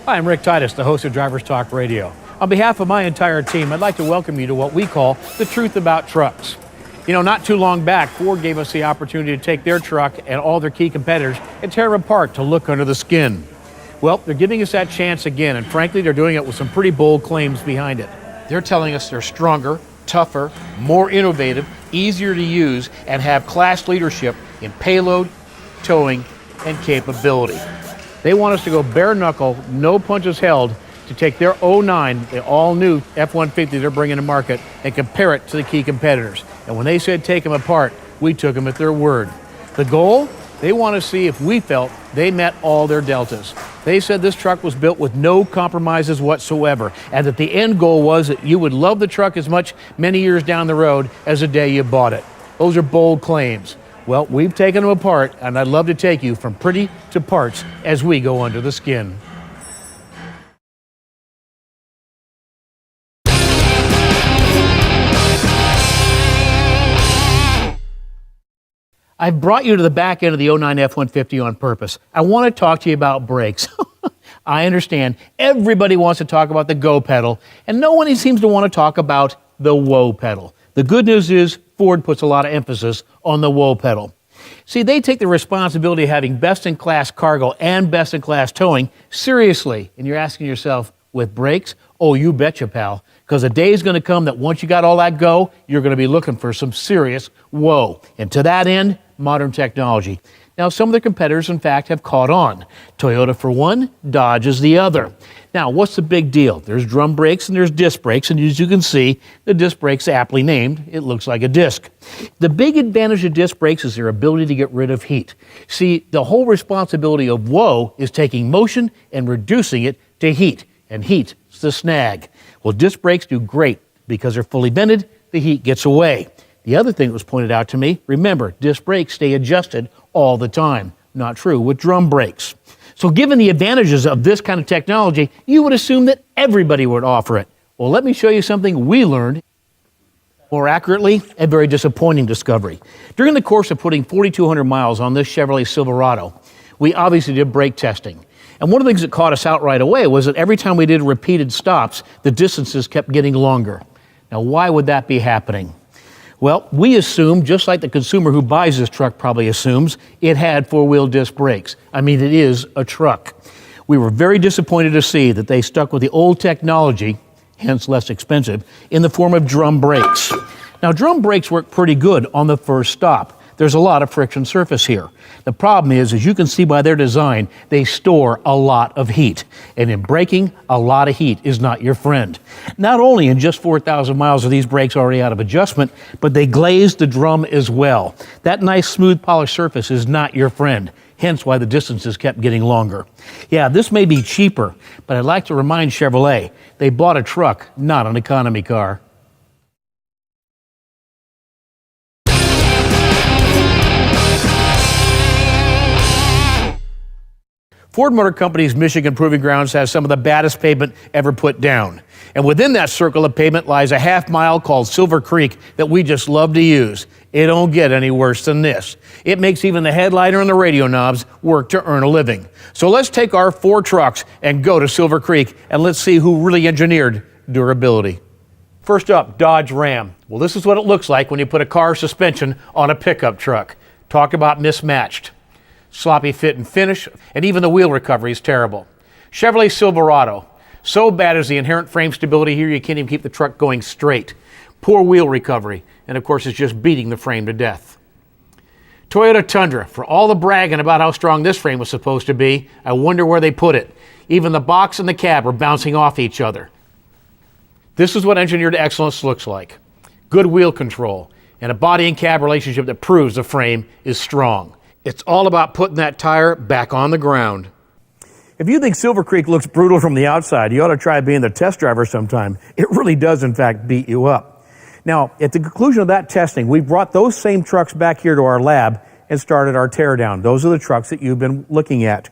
Hi, I'm Rick Titus, the host of Drivers Talk Radio. On behalf of my entire team, I'd like to welcome you to what we call the truth about trucks. You know, not too long back, Ford gave us the opportunity to take their truck and all their key competitors and tear them apart to look under the skin. Well, they're giving us that chance again, and frankly, they're doing it with some pretty bold claims behind it. They're telling us they're stronger, tougher, more innovative, easier to use, and have class leadership in payload, towing, and capability. They want us to go bare knuckle, no punches held, to take their 09, the all-new F-150 they're bringing to market, and compare it to the key competitors. And when they said take them apart, we took them at their word. The goal? They want to see if we felt they met all their deltas. They said this truck was built with no compromises whatsoever, and that the end goal was that you would love the truck as much many years down the road as the day you bought it. Those are bold claims. Well, we've taken them apart, and I'd love to take you from pretty to parts as we go under the skin. I've brought you to the back end of the 09 F-150 on purpose. I want to talk to you about brakes. I understand everybody wants to talk about the go pedal, and no one seems to want to talk about the whoa pedal. The good news is Ford puts a lot of emphasis on the whoa pedal. See, they take the responsibility of having best-in-class cargo and best-in-class towing seriously. And you're asking yourself, with brakes? Oh, you betcha, pal. Because a day is going to come that once you got all that go, you're going to be looking for some serious whoa. And to that end, modern technology. Now, some of the competitors, in fact, have caught on. Toyota for one, Dodge is the other. Now, what's the big deal? There's drum brakes and there's disc brakes, and as you can see, the disc brake's aptly named. It looks like a disc. The big advantage of disc brakes is their ability to get rid of heat. See, the whole responsibility of whoa is taking motion and reducing it to heat, and heat's the snag. Well, disc brakes do great because they're fully vented, the heat gets away. The other thing that was pointed out to me, remember, disc brakes stay adjusted all the time. Not true with drum brakes. So given the advantages of this kind of technology, you would assume that everybody would offer it. Well, let me show you something we learned. More accurately, a very disappointing discovery. During the course of putting 4,200 miles on this Chevrolet Silverado, we obviously did brake testing. And one of the things that caught us out right away was that every time we did repeated stops, the distances kept getting longer. Now, why would that be happening? Well, we assume, just like the consumer who buys this truck probably assumes, it had four-wheel disc brakes. I mean, it is a truck. We were very disappointed to see that they stuck with the old technology, hence less expensive, in the form of drum brakes. Now, drum brakes work pretty good on the first stop. There's a lot of friction surface here. The problem is, as you can see by their design, they store a lot of heat. And in braking, a lot of heat is not your friend. Not only in just 4,000 miles are these brakes already out of adjustment, but they glaze the drum as well. That nice, smooth, polished surface is not your friend. Hence why the distances kept getting longer. Yeah, this may be cheaper, but I'd like to remind Chevrolet, they bought a truck, not an economy car. Ford Motor Company's Michigan Proving Grounds has some of the baddest pavement ever put down. And within that circle of pavement lies a half mile called Silver Creek that we just love to use. It don't get any worse than this. It makes even the headliner and the radio knobs work to earn a living. So let's take our 4 trucks and go to Silver Creek, and let's see who really engineered durability. First up, Dodge Ram. Well, this is what it looks like when you put a car suspension on a pickup truck. Talk about mismatched. Sloppy fit and finish, and even the wheel recovery is terrible. Chevrolet Silverado. So bad is the inherent frame stability here, you can't even keep the truck going straight. Poor wheel recovery, and of course it's just beating the frame to death. Toyota Tundra. For all the bragging about how strong this frame was supposed to be, I wonder where they put it. Even the box and the cab are bouncing off each other. This is what engineered excellence looks like. Good wheel control, and a body and cab relationship that proves the frame is strong. It's all about putting that tire back on the ground. If you think Silver Creek looks brutal from the outside, you ought to try being the test driver sometime. It really does, in fact, beat you up. Now, at the conclusion of that testing, we brought those same trucks back here to our lab and started our teardown. Those are the trucks that you've been looking at.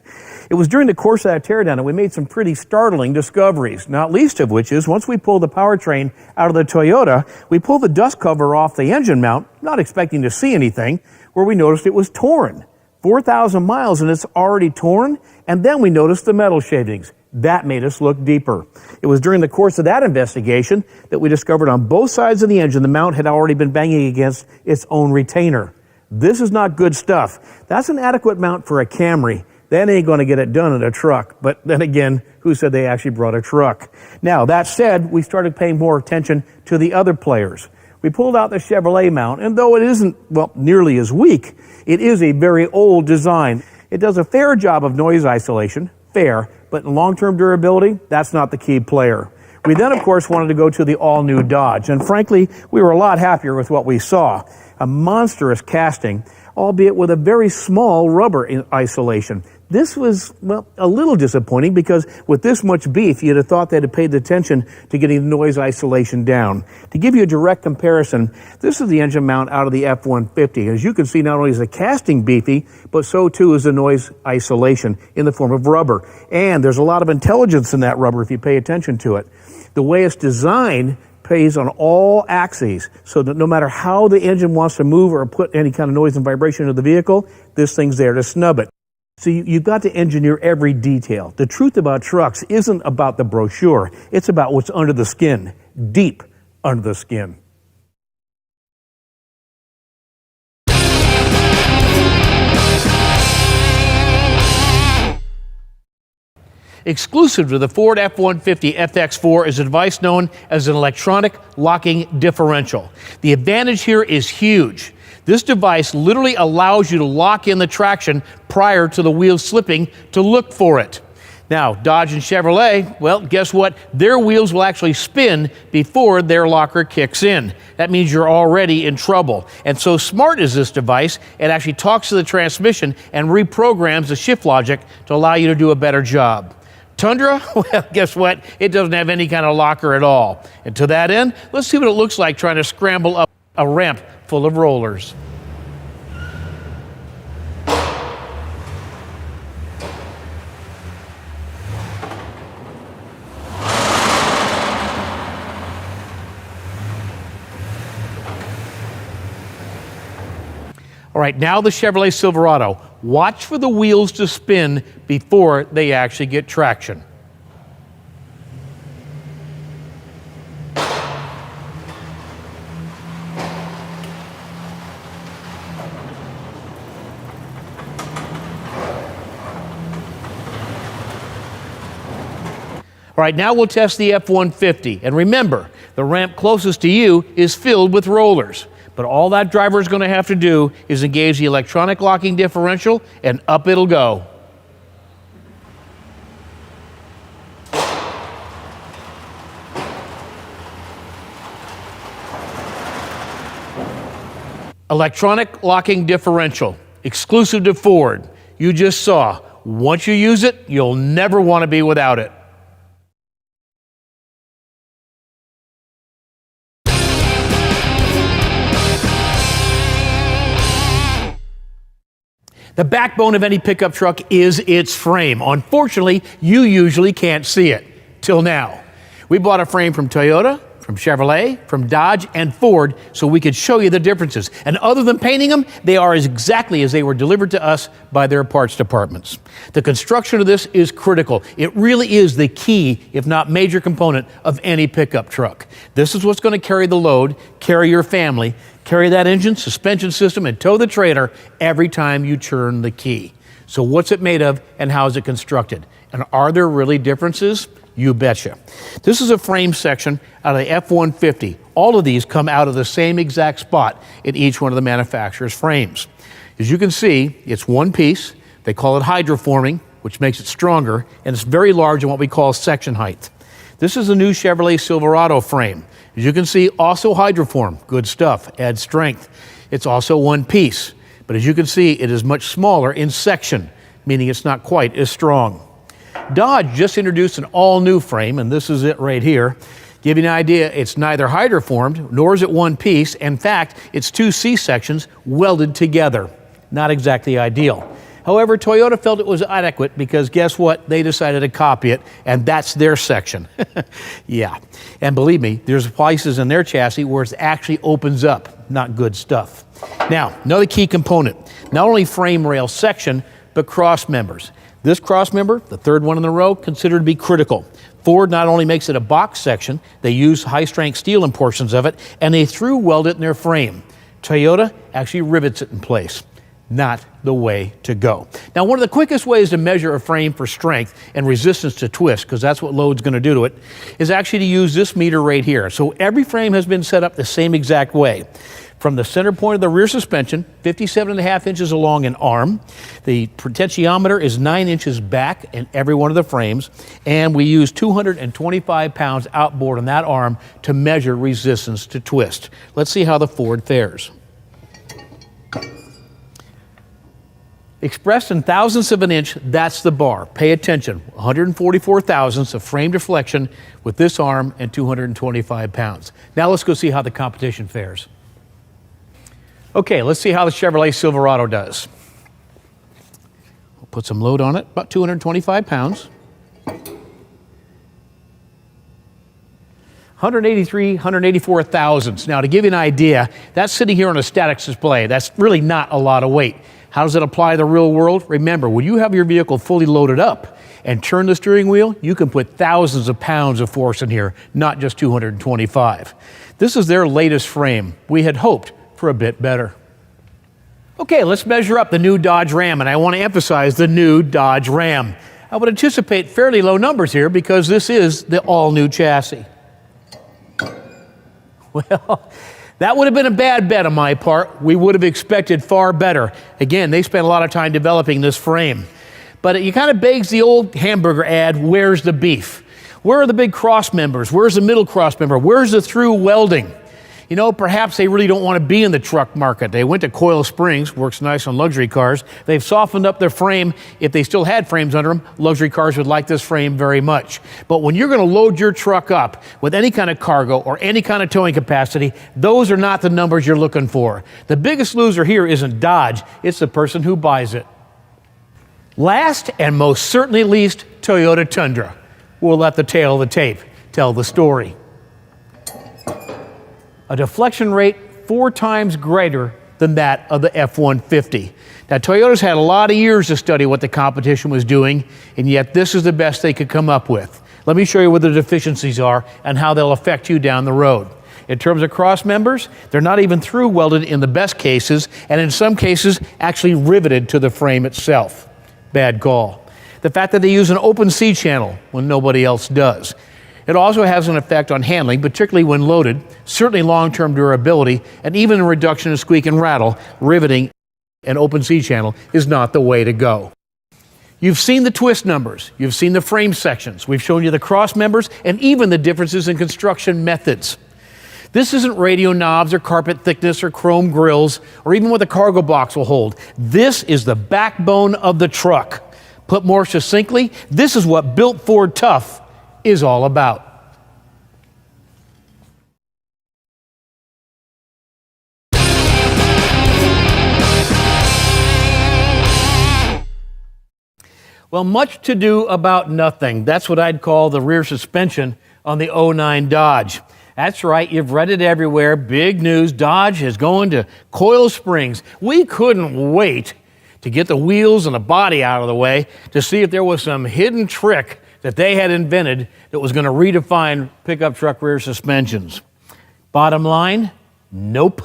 It was during the course of that teardown that we made some pretty startling discoveries, not least of which is once we pulled the powertrain out of the Toyota, we pulled the dust cover off the engine mount, not expecting to see anything, where we noticed it was torn. 4,000 miles and it's already torn, and then we noticed the metal shavings. That made us look deeper. It was during the course of that investigation that we discovered on both sides of the engine the mount had already been banging against its own retainer. This is not good stuff. That's an adequate mount for a Camry. That ain't going to get it done in a truck. But then again, who said they actually brought a truck? Now, that said, we started paying more attention to the other players. We pulled out the Chevrolet mount, and though it isn't, well, nearly as weak, it is a very old design. It does a fair job of noise isolation, fair, but in long-term durability, that's not the key player. We then, of course, wanted to go to the all-new Dodge, and frankly, we were a lot happier with what we saw. A monstrous casting, albeit with a very small rubber isolation. This was, well, a little disappointing because with this much beef, you'd have thought they'd have paid attention to getting the noise isolation down. To give you a direct comparison, this is the engine mount out of the F-150. As you can see, not only is the casting beefy, but so too is the noise isolation in the form of rubber. And there's a lot of intelligence in that rubber if you pay attention to it. The way it's designed pays on all axes, so that no matter how the engine wants to move or put any kind of noise and vibration into the vehicle, this thing's there to snub it. So you've got to engineer every detail. The truth about trucks isn't about the brochure. It's about what's under the skin, deep under the skin. Exclusive to the Ford F-150 FX4 is a device known as an electronic locking differential. The advantage here is huge. This device literally allows you to lock in the traction prior to the wheels slipping to look for it. Now, Dodge and Chevrolet, well, guess what? Their wheels will actually spin before their locker kicks in. That means you're already in trouble. And so smart is this device, it actually talks to the transmission and reprograms the shift logic to allow you to do a better job. Tundra? Well, guess what? It doesn't have any kind of locker at all. And to that end, let's see what it looks like trying to scramble up a ramp full of rollers. All right, now the Chevrolet Silverado. Watch for the wheels to spin before they actually get traction. All right, now we'll test the F-150. And remember, the ramp closest to you is filled with rollers. But all that driver is going to have to do is engage the electronic locking differential, and up it'll go. Electronic locking differential, exclusive to Ford. You just saw. Once you use it, you'll never want to be without it. The backbone of any pickup truck is its frame. Unfortunately, you usually can't see it. Till now. We bought a frame from Toyota, from Chevrolet, from Dodge, and Ford so we could show you the differences. And other than painting them, they are exactly as they were delivered to us by their parts departments. The construction of this is critical. It really is the key, if not major component, of any pickup truck. This is what's going to carry the load, carry your family, carry that engine, suspension system, and tow the trailer every time you turn the key. So what's it made of and how is it constructed? And are there really differences? You betcha. This is a frame section out of the F-150. All of these come out of the same exact spot in each one of the manufacturer's frames. As you can see, it's one piece. They call it hydroforming, which makes it stronger, and it's very large in what we call section height. This is a new Chevrolet Silverado frame. As you can see, also hydroform. Good stuff. Adds strength. It's also one piece. But as you can see, it is much smaller in section, meaning it's not quite as strong. Dodge just introduced an all-new frame, and this is it right here. Give you an idea, it's neither hydroformed, nor is it one piece. In fact, it's two C-sections welded together. Not exactly ideal. However, Toyota felt it was adequate because guess what? They decided to copy it, and that's their section. Yeah. And believe me, there's places in their chassis where it actually opens up. Not good stuff. Now, another key component. Not only frame rail section, but cross members. This cross member, the third one in the row, considered to be critical. Ford not only makes it a box section, they use high-strength steel in portions of it, and they through weld it in their frame. Toyota actually rivets it in place. Not the way to go. Now, one of the quickest ways to measure a frame for strength and resistance to twist, because that's what load's going to do to it, is actually to use this meter right here. So every frame has been set up the same exact way. From the center point of the rear suspension, 57.5 inches along an arm. The potentiometer is 9 inches back in every one of the frames, and we use 225 pounds outboard on that arm to measure resistance to twist. Let's see how the Ford fares. Expressed in thousandths of an inch, that's the bar. Pay attention, 144 thousandths of frame deflection with this arm and 225 pounds. Now let's go see how the competition fares. Okay, let's see how the Chevrolet Silverado does. We'll put some load on it, about 225 pounds. 184 thousandths. Now to give you an idea, that's sitting here on a static display. That's really not a lot of weight. How does it apply to the real world? Remember, when you have your vehicle fully loaded up and turn the steering wheel, you can put thousands of pounds of force in here, not just 225. This is their latest frame. We had hoped for a bit better. Okay, let's measure up the new Dodge Ram, and I want to emphasize the new Dodge Ram. I would anticipate fairly low numbers here because this is the all-new chassis. Well, that would have been a bad bet on my part. We would have expected far better. Again, they spent a lot of time developing this frame. But it kind of begs the old hamburger ad, where's the beef? Where are the big cross members? Where's the middle cross member? Where's the through welding? You know, perhaps they really don't want to be in the truck market. They went to coil springs, works nice on luxury cars. They've softened up their frame. If they still had frames under them, luxury cars would like this frame very much. But when you're going to load your truck up with any kind of cargo or any kind of towing capacity, those are not the numbers you're looking for. The biggest loser here isn't Dodge, it's the person who buys it. Last and most certainly least, Toyota Tundra. We'll let the tail of the tape tell the story. A deflection rate 4 times greater than that of the F-150. Now, Toyota's had a lot of years to study what the competition was doing, and yet this is the best they could come up with. Let me show you what the deficiencies are and how they'll affect you down the road. In terms of cross members, they're not even through welded in the best cases, and in some cases, actually riveted to the frame itself. Bad call. The fact that they use an open C channel when nobody else does. It also has an effect on handling, particularly when loaded, certainly long-term durability, and even a reduction in squeak and rattle. Riveting an open C channel is not the way to go. You've seen the twist numbers. You've seen the frame sections. We've shown you the cross members and even the differences in construction methods. This isn't radio knobs or carpet thickness or chrome grills or even what the cargo box will hold. This is the backbone of the truck. Put more succinctly, this is what Built Ford Tough is all about. Well, much to do about nothing. That's what I'd call the rear suspension on the 09 Dodge. That's right, you've read it everywhere. Big news, Dodge is going to coil springs. We couldn't wait to get the wheels and the body out of the way to see if there was some hidden trick that they had invented that was going to redefine pickup truck rear suspensions. Bottom line, nope.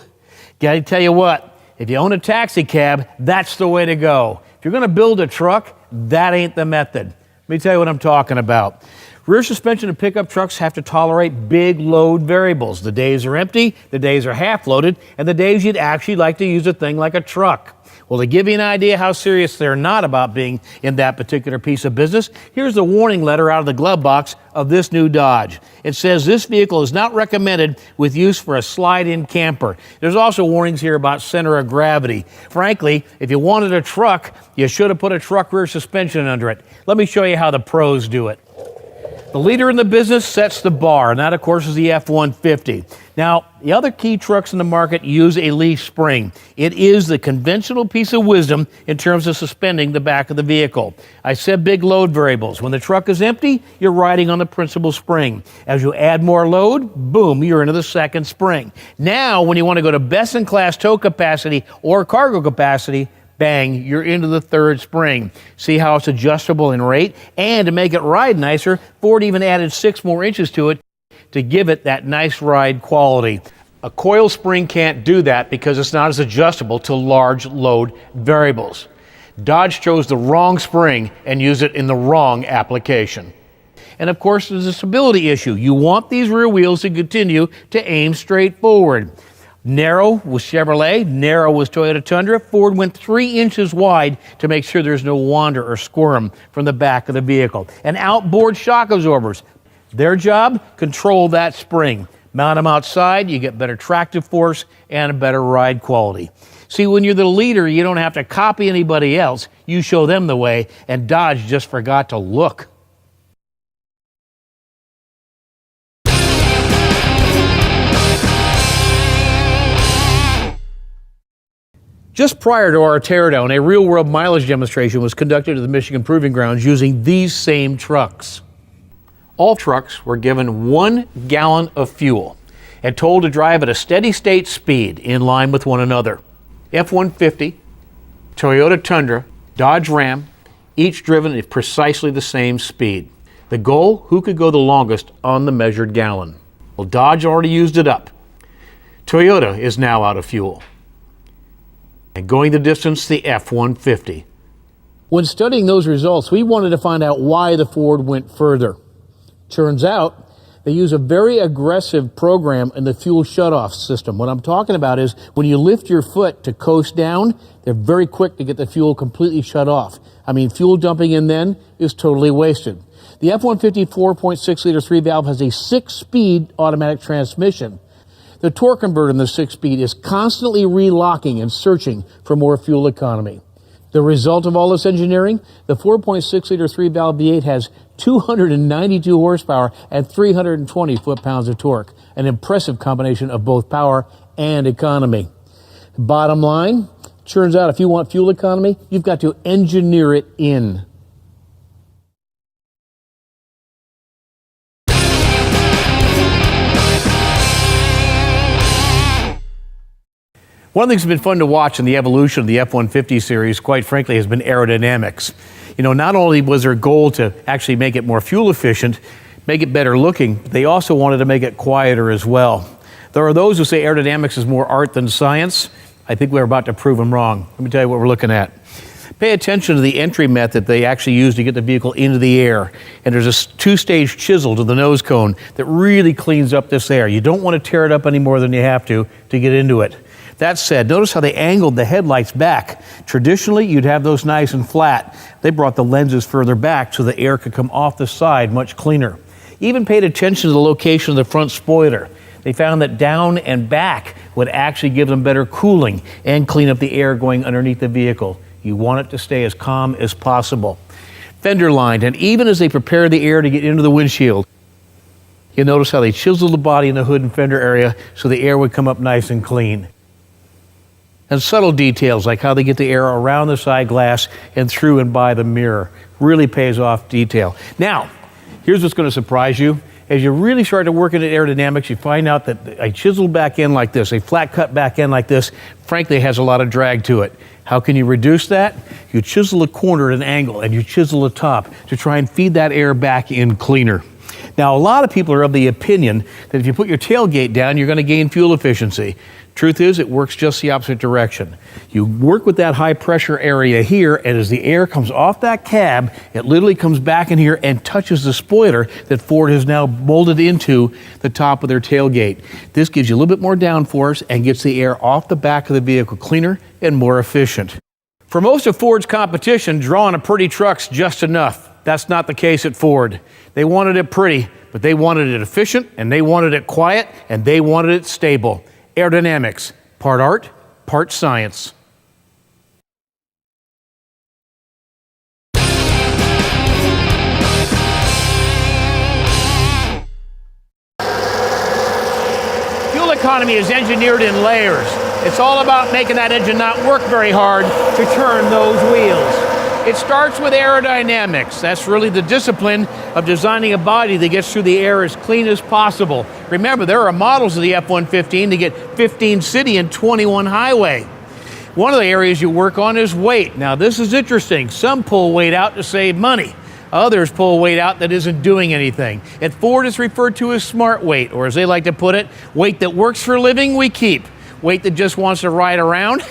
Gotta tell you what, if you own a taxi cab, that's the way to go. If you're going to build a truck, that ain't the method. Let me tell you what I'm talking about. Rear suspension of pickup trucks have to tolerate big load variables. The days are empty, the days are half loaded, and the days you'd actually like to use a thing like a truck. Well, to give you an idea how serious they're not about being in that particular piece of business, here's the warning letter out of the glove box of this new Dodge. It says this vehicle is not recommended with use for a slide-in camper. There's also warnings here about center of gravity. Frankly, if you wanted a truck, you should have put a truck rear suspension under it. Let me show you how the pros do it. The leader in the business sets the bar, and that, of course, is the F-150. Now, the other key trucks in the market use a leaf spring. It is the conventional piece of wisdom in terms of suspending the back of the vehicle. I said big load variables. When the truck is empty, you're riding on the principal spring. As you add more load, boom, you're into the second spring. Now, when you want to go to best-in-class tow capacity or cargo capacity, Bang, you're into the third spring. See how it's adjustable in rate? And to make it ride nicer, Ford even added 6 more inches to it to give it that nice ride quality. A coil spring can't do that because it's not as adjustable to large load variables. Dodge chose the wrong spring and used it in the wrong application. And of course, there's a stability issue. You want these rear wheels to continue to aim straight forward. Narrow was Chevrolet, narrow was Toyota Tundra. Ford went 3 inches wide to make sure there's no wander or squirm from the back of the vehicle. And outboard shock absorbers. Their job, control that spring. Mount them outside, you get better tractive force and a better ride quality. See, when you're the leader, you don't have to copy anybody else. You show them the way, and Dodge just forgot to look. Just prior to our teardown, a real-world mileage demonstration was conducted at the Michigan Proving Grounds using these same trucks. All trucks were given 1 gallon of fuel and told to drive at a steady state speed in line with one another. F-150, Toyota Tundra, Dodge Ram, each driven at precisely the same speed. The goal, who could go the longest on the measured gallon. Well, Dodge already used it up. Toyota is now out of fuel. And going the distance, the F-150. When studying those results, we wanted to find out why the Ford went further. Turns out, they use a very aggressive program in the fuel shutoff system. What I'm talking about is when you lift your foot to coast down, they're very quick to get the fuel completely shut off. I mean, fuel dumping in then is totally wasted. The F-150 4.6-liter 3-valve has a 6-speed automatic transmission. The torque converter in the 6-speed is constantly relocking and searching for more fuel economy. The result of all this engineering, the 4.6-liter 3-valve V8 has 292 horsepower and 320 foot-pounds of torque, an impressive combination of both power and economy. Bottom line, turns out if you want fuel economy, you've got to engineer it in. One of the things that's been fun to watch in the evolution of the F-150 series, quite frankly, has been aerodynamics. You know, not only was their goal to actually make it more fuel efficient, make it better looking, they also wanted to make it quieter as well. There are those who say aerodynamics is more art than science. I think we're about to prove them wrong. Let me tell you what we're looking at. Pay attention to the entry method they actually use to get the vehicle into the air. And there's a 2-stage chisel to the nose cone that really cleans up this air. You don't want to tear it up any more than you have to get into it. That said, notice how they angled the headlights back. Traditionally, you'd have those nice and flat. They brought the lenses further back so the air could come off the side much cleaner. Even paid attention to the location of the front spoiler. They found that down and back would actually give them better cooling and clean up the air going underneath the vehicle. You want it to stay as calm as possible. Fender lined, and even as they prepare the air to get into the windshield, you notice how they chiseled the body in the hood and fender area so the air would come up nice and clean. And subtle details like how they get the air around the side glass and through and by the mirror. Really pays off detail. Now, here's what's going to surprise you. As you really start to work into aerodynamics, you find out that a chiseled back end like this, a flat cut back end like this, frankly has a lot of drag to it. How can you reduce that? You chisel a corner at an angle and you chisel the top to try and feed that air back in cleaner. Now, a lot of people are of the opinion that if you put your tailgate down, you're going to gain fuel efficiency. Truth is, it works just the opposite direction. You work with that high pressure area here, and as the air comes off that cab, it literally comes back in here and touches the spoiler that Ford has now molded into the top of their tailgate. This gives you a little bit more downforce and gets the air off the back of the vehicle cleaner and more efficient. For most of Ford's competition, drawing a pretty truck's just enough. That's not the case at Ford. They wanted it pretty, but they wanted it efficient, and they wanted it quiet, and they wanted it stable. Aerodynamics, part art, part science. Fuel economy is engineered in layers. It's all about making that engine not work very hard to turn those wheels. It starts with aerodynamics. That's really the discipline of designing a body that gets through the air as clean as possible. Remember, there are models of the F-115 that get 15 city and 21 highway. One of the areas you work on is weight. Now this is interesting. Some pull weight out to save money. Others pull weight out that isn't doing anything. At Ford, it's referred to as smart weight, or as they like to put it, weight that works for a living, we keep. Weight that just wants to ride around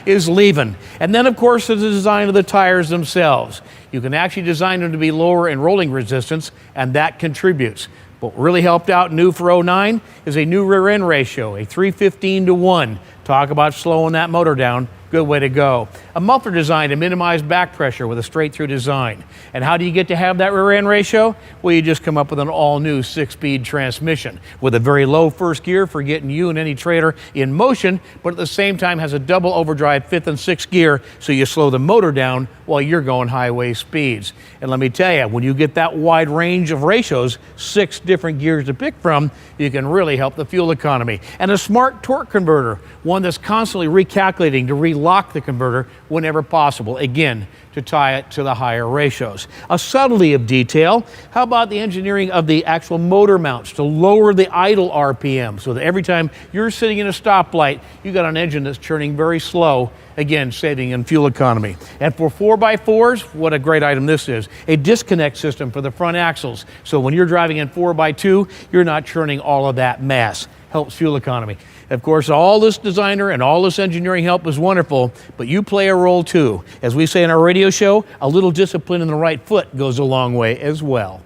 is leaving. And then, of course, there's the design of the tires themselves. You can actually design them to be lower in rolling resistance, and that contributes. What really helped out new for 09 is a new rear end ratio, a 315:1. Talk about slowing that motor down. Good way to go. A muffler design to minimize back pressure with a straight-through design. And how do you get to have that rear end ratio? Well, you just come up with an all-new 6-speed transmission with a very low first gear for getting you and any trailer in motion, but at the same time has a double overdrive 5th and 6th gear, so you slow the motor down while you're going highway speeds. And let me tell you, when you get that wide range of ratios, 6 different gears to pick from, you can really help the fuel economy. And a smart torque converter, one that's constantly recalculating to relock the converter whenever possible, again, to tie it to the higher ratios. A subtlety of detail, how about the engineering of the actual motor mounts to lower the idle RPM so that every time you're sitting in a stoplight, you got an engine that's churning very slow, again, saving in fuel economy. And for 4x4s, what a great item this is. A disconnect system for the front axles. So when you're driving in 4x2, you're not churning all of that mass. Helps fuel economy. Of course, all this designer and all this engineering help is wonderful, but you play a role too. As we say in our radio show, a little discipline in the right foot goes a long way as well.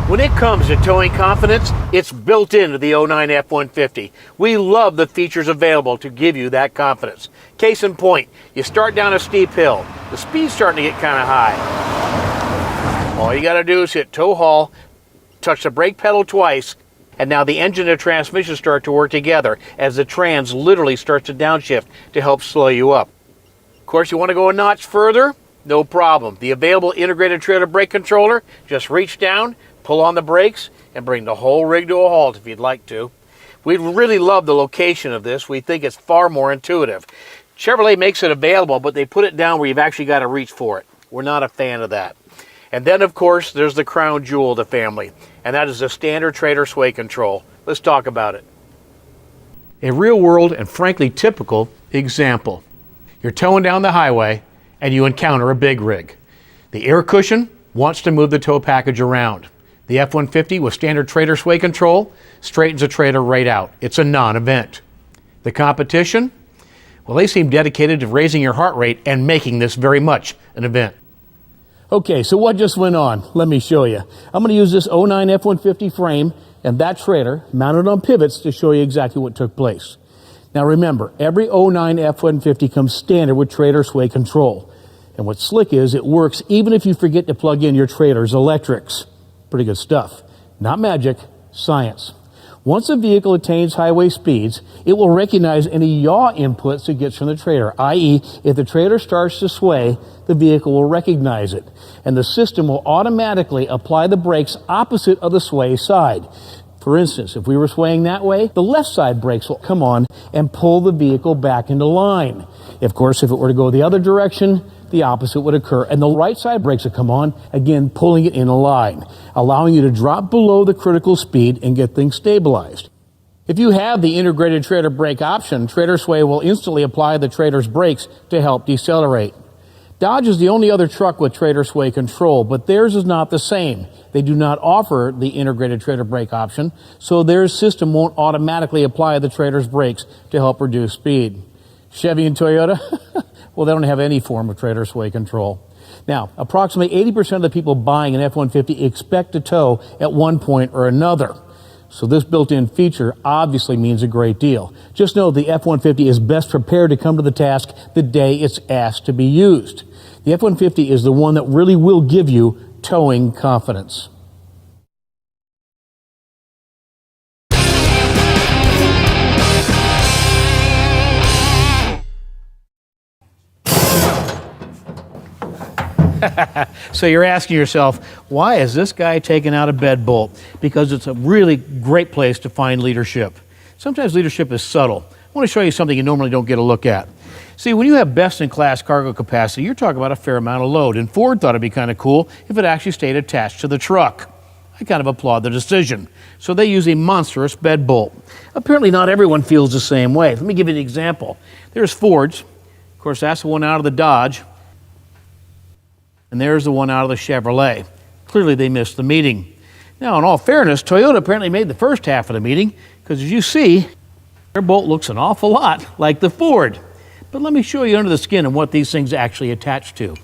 When it comes to towing confidence, it's built into the 09 F-150. We love the features available to give you that confidence. Case in point, you start down a steep hill. The speed's starting to get kind of high. All you got to do is hit tow haul, touch the brake pedal twice, and now the engine and transmission start to work together as the trans literally starts to downshift to help slow you up. Of course, you want to go a notch further? No problem. The available integrated trailer brake controller, just reach down, pull on the brakes, and bring the whole rig to a halt if you'd like to. We really love the location of this. We think it's far more intuitive. Chevrolet makes it available, but they put it down where you've actually got to reach for it. We're not a fan of that. And then, of course, there's the crown jewel of the family, and that is the standard trailer sway control. Let's talk about it. A real-world and frankly typical example. You're towing down the highway, and you encounter a big rig. The air cushion wants to move the tow package around. The F-150 with standard trailer sway control straightens the trailer right out. It's a non-event. The competition? Well, they seem dedicated to raising your heart rate and making this very much an event. Okay, so what just went on? Let me show you. I'm going to use this 09 F-150 frame and that trailer mounted on pivots to show you exactly what took place. Now remember, every 09 F-150 comes standard with trailer sway control. And what's slick is it works even if you forget to plug in your trailer's electrics. Pretty good stuff. Not magic, science. Once a vehicle attains highway speeds, it will recognize any yaw inputs it gets from the trailer, i.e., if the trailer starts to sway, the vehicle will recognize it, and the system will automatically apply the brakes opposite of the sway side. For instance, if we were swaying that way, the left side brakes will come on and pull the vehicle back into line. Of course, if it were to go the other direction, the opposite would occur, and the right side brakes would come on, again pulling it in a line, allowing you to drop below the critical speed and get things stabilized. If you have the integrated trailer brake option, trailer sway will instantly apply the trailer's brakes to help decelerate. Dodge is the only other truck with trailer sway control, but theirs is not the same. They do not offer the integrated trailer brake option, so their system won't automatically apply the trailer's brakes to help reduce speed. Chevy and Toyota? Well, they don't have any form of trailer sway control. Now, approximately 80% of the people buying an F-150 expect to tow at one point or another. So this built-in feature obviously means a great deal. Just know the F-150 is best prepared to come to the task the day it's asked to be used. The F-150 is the one that really will give you towing confidence. So you're asking yourself, why is this guy taking out a bed bolt? Because it's a really great place to find leadership. Sometimes leadership is subtle. I want to show you something you normally don't get a look at. See, when you have best-in-class cargo capacity, you're talking about a fair amount of load, and Ford thought it'd be kind of cool if it actually stayed attached to the truck. I kind of applaud the decision. So they use a monstrous bed bolt. Apparently not everyone feels the same way. Let me give you an example. There's Ford's. Of course, that's the one out of the Dodge. And there's the one out of the Chevrolet. Clearly they missed the meeting. Now, in all fairness, Toyota apparently made the first half of the meeting, because as you see, their bolt looks an awful lot like the Ford. But let me show you under the skin and what these things actually attach to.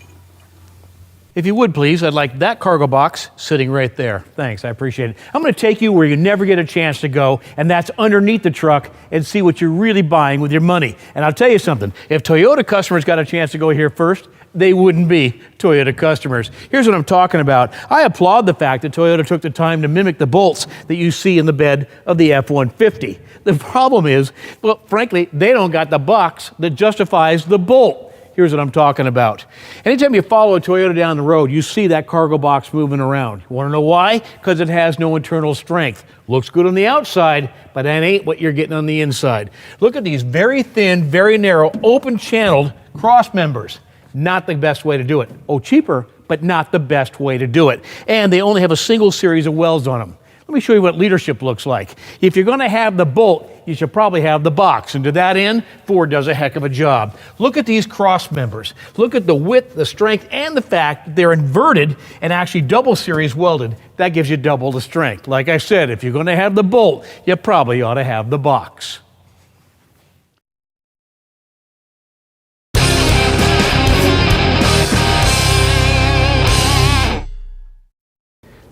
If you would please, I'd like that cargo box sitting right there. Thanks, I appreciate it. I'm going to take you where you never get a chance to go, and that's underneath the truck, and see what you're really buying with your money. And I'll tell you something, if Toyota customers got a chance to go here first, they wouldn't be Toyota customers. Here's what I'm talking about. I applaud the fact that Toyota took the time to mimic the bolts that you see in the bed of the F-150. The problem is, well, frankly, they don't got the box that justifies the bolt. Here's what I'm talking about. Anytime you follow a Toyota down the road, you see that cargo box moving around. You want to know why? Because it has no internal strength. Looks good on the outside, but that ain't what you're getting on the inside. Look at these very thin, very narrow, open-channeled cross members. Not the best way to do it. Oh, cheaper, but not the best way to do it. And they only have a single series of welds on them. Let me show you what leadership looks like. If you're going to have the bolt, you should probably have the box. And to that end, Ford does a heck of a job. Look at these cross members. Look at the width, the strength, and the fact that they're inverted and actually double series welded. That gives you double the strength. Like I said, if you're going to have the bolt, you probably ought to have the box.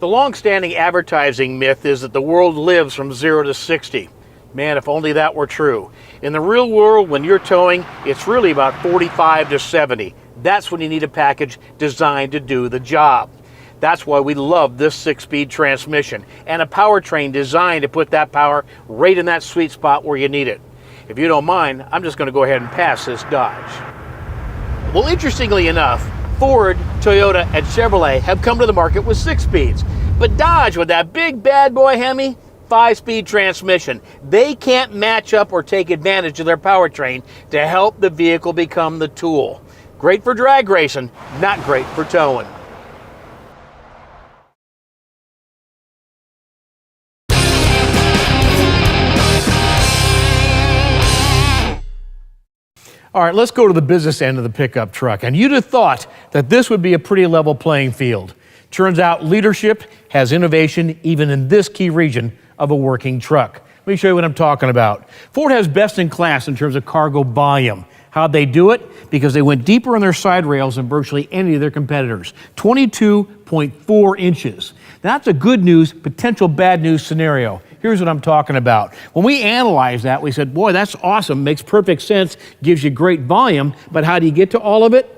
The long-standing advertising myth is that the world lives from 0 to 60. Man, if only that were true. In the real world, when you're towing, it's really about 45 to 70. That's when you need a package designed to do the job. That's why we love this 6-speed transmission and a powertrain designed to put that power right in that sweet spot where you need it. If you don't mind, I'm just going to go ahead and pass this Dodge. Well, interestingly enough, Ford, Toyota, and Chevrolet have come to the market with 6 speeds. But Dodge, with that big bad boy Hemi, 5-speed transmission, they can't match up or take advantage of their powertrain to help the vehicle become the tool. Great for drag racing, not great for towing. All right, let's go to the business end of the pickup truck. And you'd have thought that this would be a pretty level playing field. Turns out leadership has innovation even in this key region of a working truck. Let me show you what I'm talking about. Ford has best in class in terms of cargo volume. How'd they do it? Because they went deeper on their side rails than virtually any of their competitors. 22.4 inches. That's a good news, potential bad news scenario. Here's what I'm talking about. When we analyzed that, we said, boy, that's awesome, makes perfect sense, gives you great volume, but how do you get to all of it?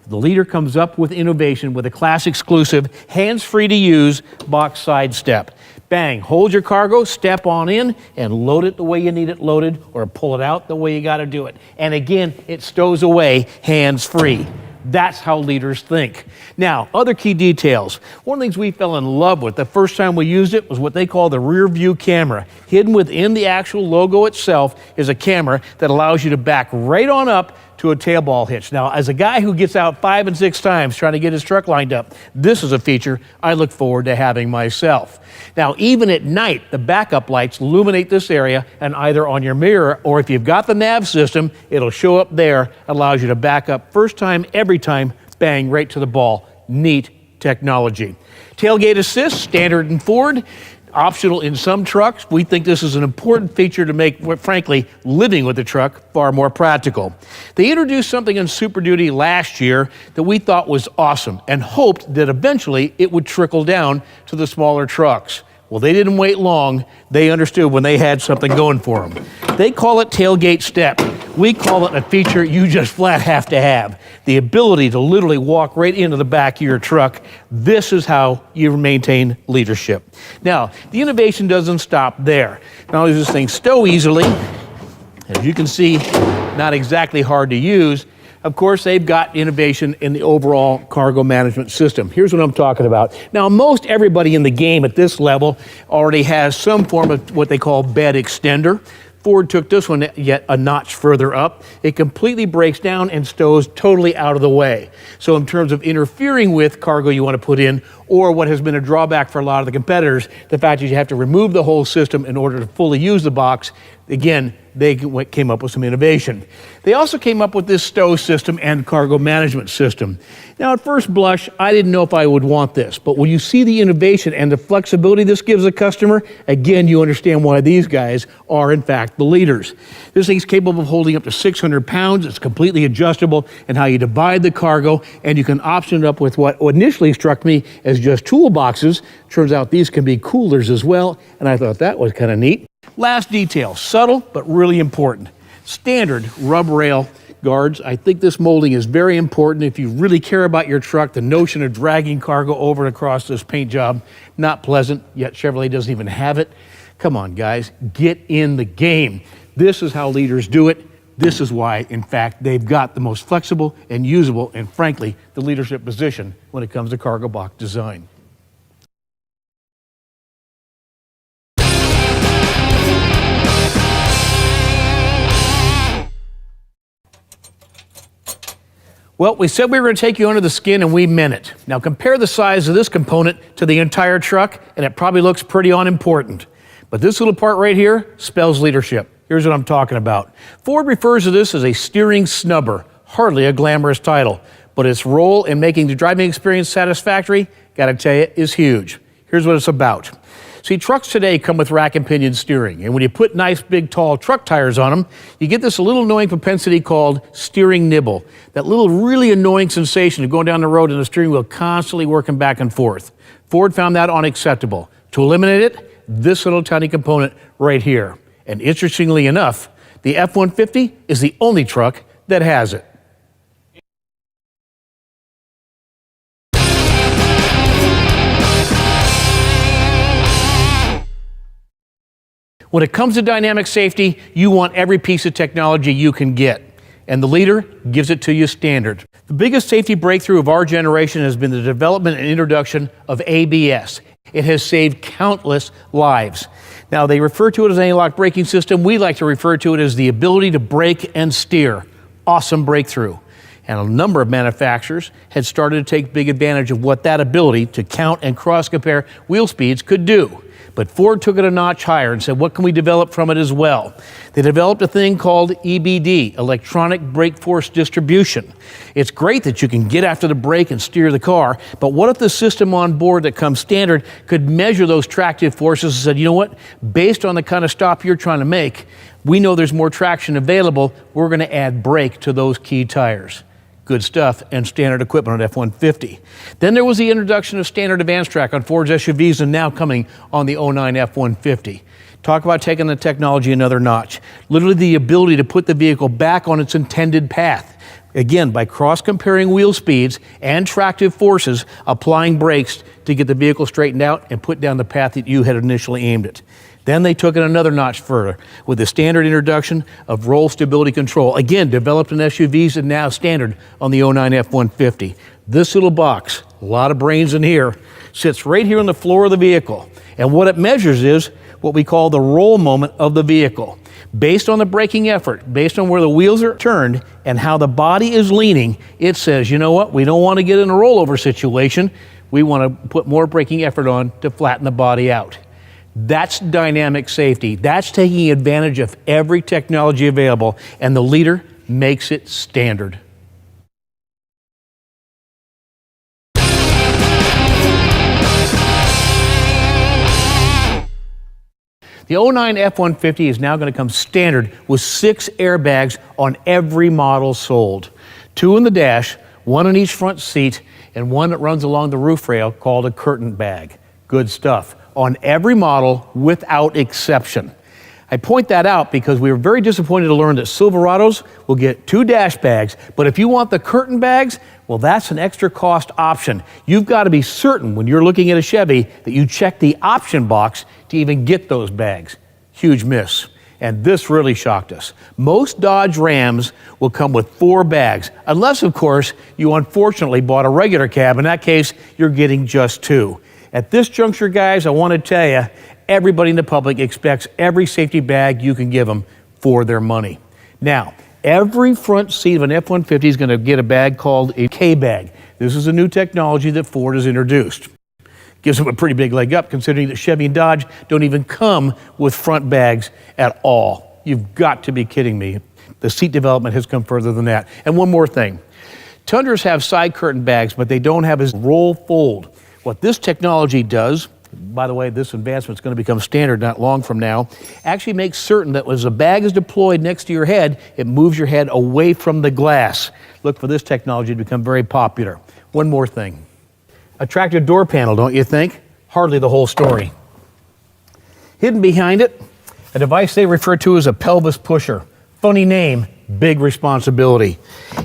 The leader comes up with innovation with a class exclusive, hands-free to use box side step. Bang, hold your cargo, step on in, and load it the way you need it loaded, or pull it out the way you gotta do it. And again, it stows away hands-free. That's how leaders think. Now, other key details. One of the things we fell in love with the first time we used it was what they call the rear view camera. Hidden within the actual logo itself is a camera that allows you to back right on up to a tail ball hitch. Now, as a guy who gets out 5 and 6 times trying to get his truck lined up, this is a feature I look forward to having myself. Now, even at night, the backup lights illuminate this area, and either on your mirror or if you've got the nav system, it'll show up there, allows you to back up first time, every time, bang, right to the ball. Neat technology. Tailgate assist, standard in Ford. Optional in some trucks. We think this is an important feature to make, frankly, living with the truck far more practical. They introduced something in Super Duty last year that we thought was awesome and hoped that eventually it would trickle down to the smaller trucks. Well, they didn't wait long. They understood when they had something going for them. They call it tailgate step. We call it a feature you just flat have to have. The ability to literally walk right into the back of your truck. This is how you maintain leadership. Now, the innovation doesn't stop there. Not only does this thing stow easily, as you can see, not exactly hard to use. Of course, they've got innovation in the overall cargo management system. Here's what I'm talking about. Now, most everybody in the game at this level already has some form of what they call bed extender. Ford took this one yet a notch further up. It completely breaks down and stows totally out of the way. So in terms of interfering with cargo you want to put in, or what has been a drawback for a lot of the competitors, the fact that you have to remove the whole system in order to fully use the box, again, they came up with some innovation. They also came up with this stow system and cargo management system. Now, at first blush, I didn't know if I would want this, but when you see the innovation and the flexibility this gives a customer, again, you understand why these guys are, in fact, the leaders. This thing's capable of holding up to 600 pounds. It's completely adjustable in how you divide the cargo, and you can option it up with what initially struck me as just toolboxes. Turns out these can be coolers as well, and I thought that was kind of neat. Last detail, subtle but really important. Standard rub rail guards. I think this molding is very important if you really care about your truck. The notion of dragging cargo over and across this paint job, not pleasant, yet Chevrolet doesn't even have it. Come on, guys, get in the game. This is how leaders do it. This is why, in fact, they've got the most flexible and usable and, frankly, the leadership position when it comes to cargo box design. Well, we said we were going to take you under the skin, and we meant it. Now, compare the size of this component to the entire truck, and it probably looks pretty unimportant. But this little part right here spells leadership. Here's what I'm talking about. Ford refers to this as a steering snubber. Hardly a glamorous title, but its role in making the driving experience satisfactory, gotta tell you, is huge. Here's what it's about. See, trucks today come with rack and pinion steering, and when you put nice, big, tall truck tires on them, you get this little annoying propensity called steering nibble. That little really annoying sensation of going down the road and the steering wheel constantly working back and forth. Ford found that unacceptable. To eliminate it, this little tiny component right here. And interestingly enough, the F-150 is the only truck that has it. When it comes to dynamic safety, you want every piece of technology you can get, and the leader gives it to you standard. The biggest safety breakthrough of our generation has been the development and introduction of ABS. It has saved countless lives. Now, they refer to it as an anti-lock braking system. We like to refer to it as the ability to brake and steer. Awesome breakthrough. And a number of manufacturers had started to take big advantage of what that ability to count and cross-compare wheel speeds could do. But Ford took it a notch higher and said, what can we develop from it as well? They developed a thing called EBD, Electronic Brake Force Distribution. It's great that you can get after the brake and steer the car, but what if the system on board that comes standard could measure those tractive forces and said, you know what, based on the kind of stop you're trying to make, we know there's more traction available, we're going to add brake to those key tires. Good stuff, and standard equipment on F-150. Then there was the introduction of standard advance track on Ford's SUVs, and now coming on the 09 F-150. Talk about taking the technology another notch. Literally the ability to put the vehicle back on its intended path. Again, by cross-comparing wheel speeds and tractive forces, applying brakes to get the vehicle straightened out and put down the path that you had initially aimed it. Then they took it another notch further with the standard introduction of roll stability control. Again, developed in SUVs and now standard on the 09 F-150. This little box, a lot of brains in here, sits right here on the floor of the vehicle. And what it measures is what we call the roll moment of the vehicle. Based on the braking effort, based on where the wheels are turned and how the body is leaning, it says, you know what, we don't want to get in a rollover situation. We want to put more braking effort on to flatten the body out. That's dynamic safety. That's taking advantage of every technology available, and the leader makes it standard. The 09 F-150 is now going to come standard with 6 airbags on every model sold. 2 in the dash, 1 in each front seat, and 1 that runs along the roof rail called a curtain bag. Good stuff. on every model without exception. I point that out because we were very disappointed to learn that Silverados will get 2 dash bags, but if you want the curtain bags, well, that's an extra cost option. You've got to be certain when you're looking at a Chevy that you check the option box to even get those bags. Huge miss. And this really shocked us. Most Dodge Rams will come with 4 bags, unless, of course, you unfortunately bought a regular cab. In that case, you're getting just 2. At this juncture, guys, I want to tell you, everybody in the public expects every safety bag you can give them for their money. Now, every front seat of an F-150 is going to get a bag called a K-bag. This is a new technology that Ford has introduced. Gives them a pretty big leg up considering that Chevy and Dodge don't even come with front bags at all. You've got to be kidding me. The seat development has come further than that. And one more thing. Tundras have side curtain bags, but they don't have a roll fold. What this technology does, by the way, this advancement is going to become standard not long from now, actually makes certain that as a bag is deployed next to your head, it moves your head away from the glass. Look for this technology to become very popular. One more thing. Attractive door panel, don't you think? Hardly the whole story. Hidden behind it, a device they refer to as a pelvis pusher. Funny name, big responsibility.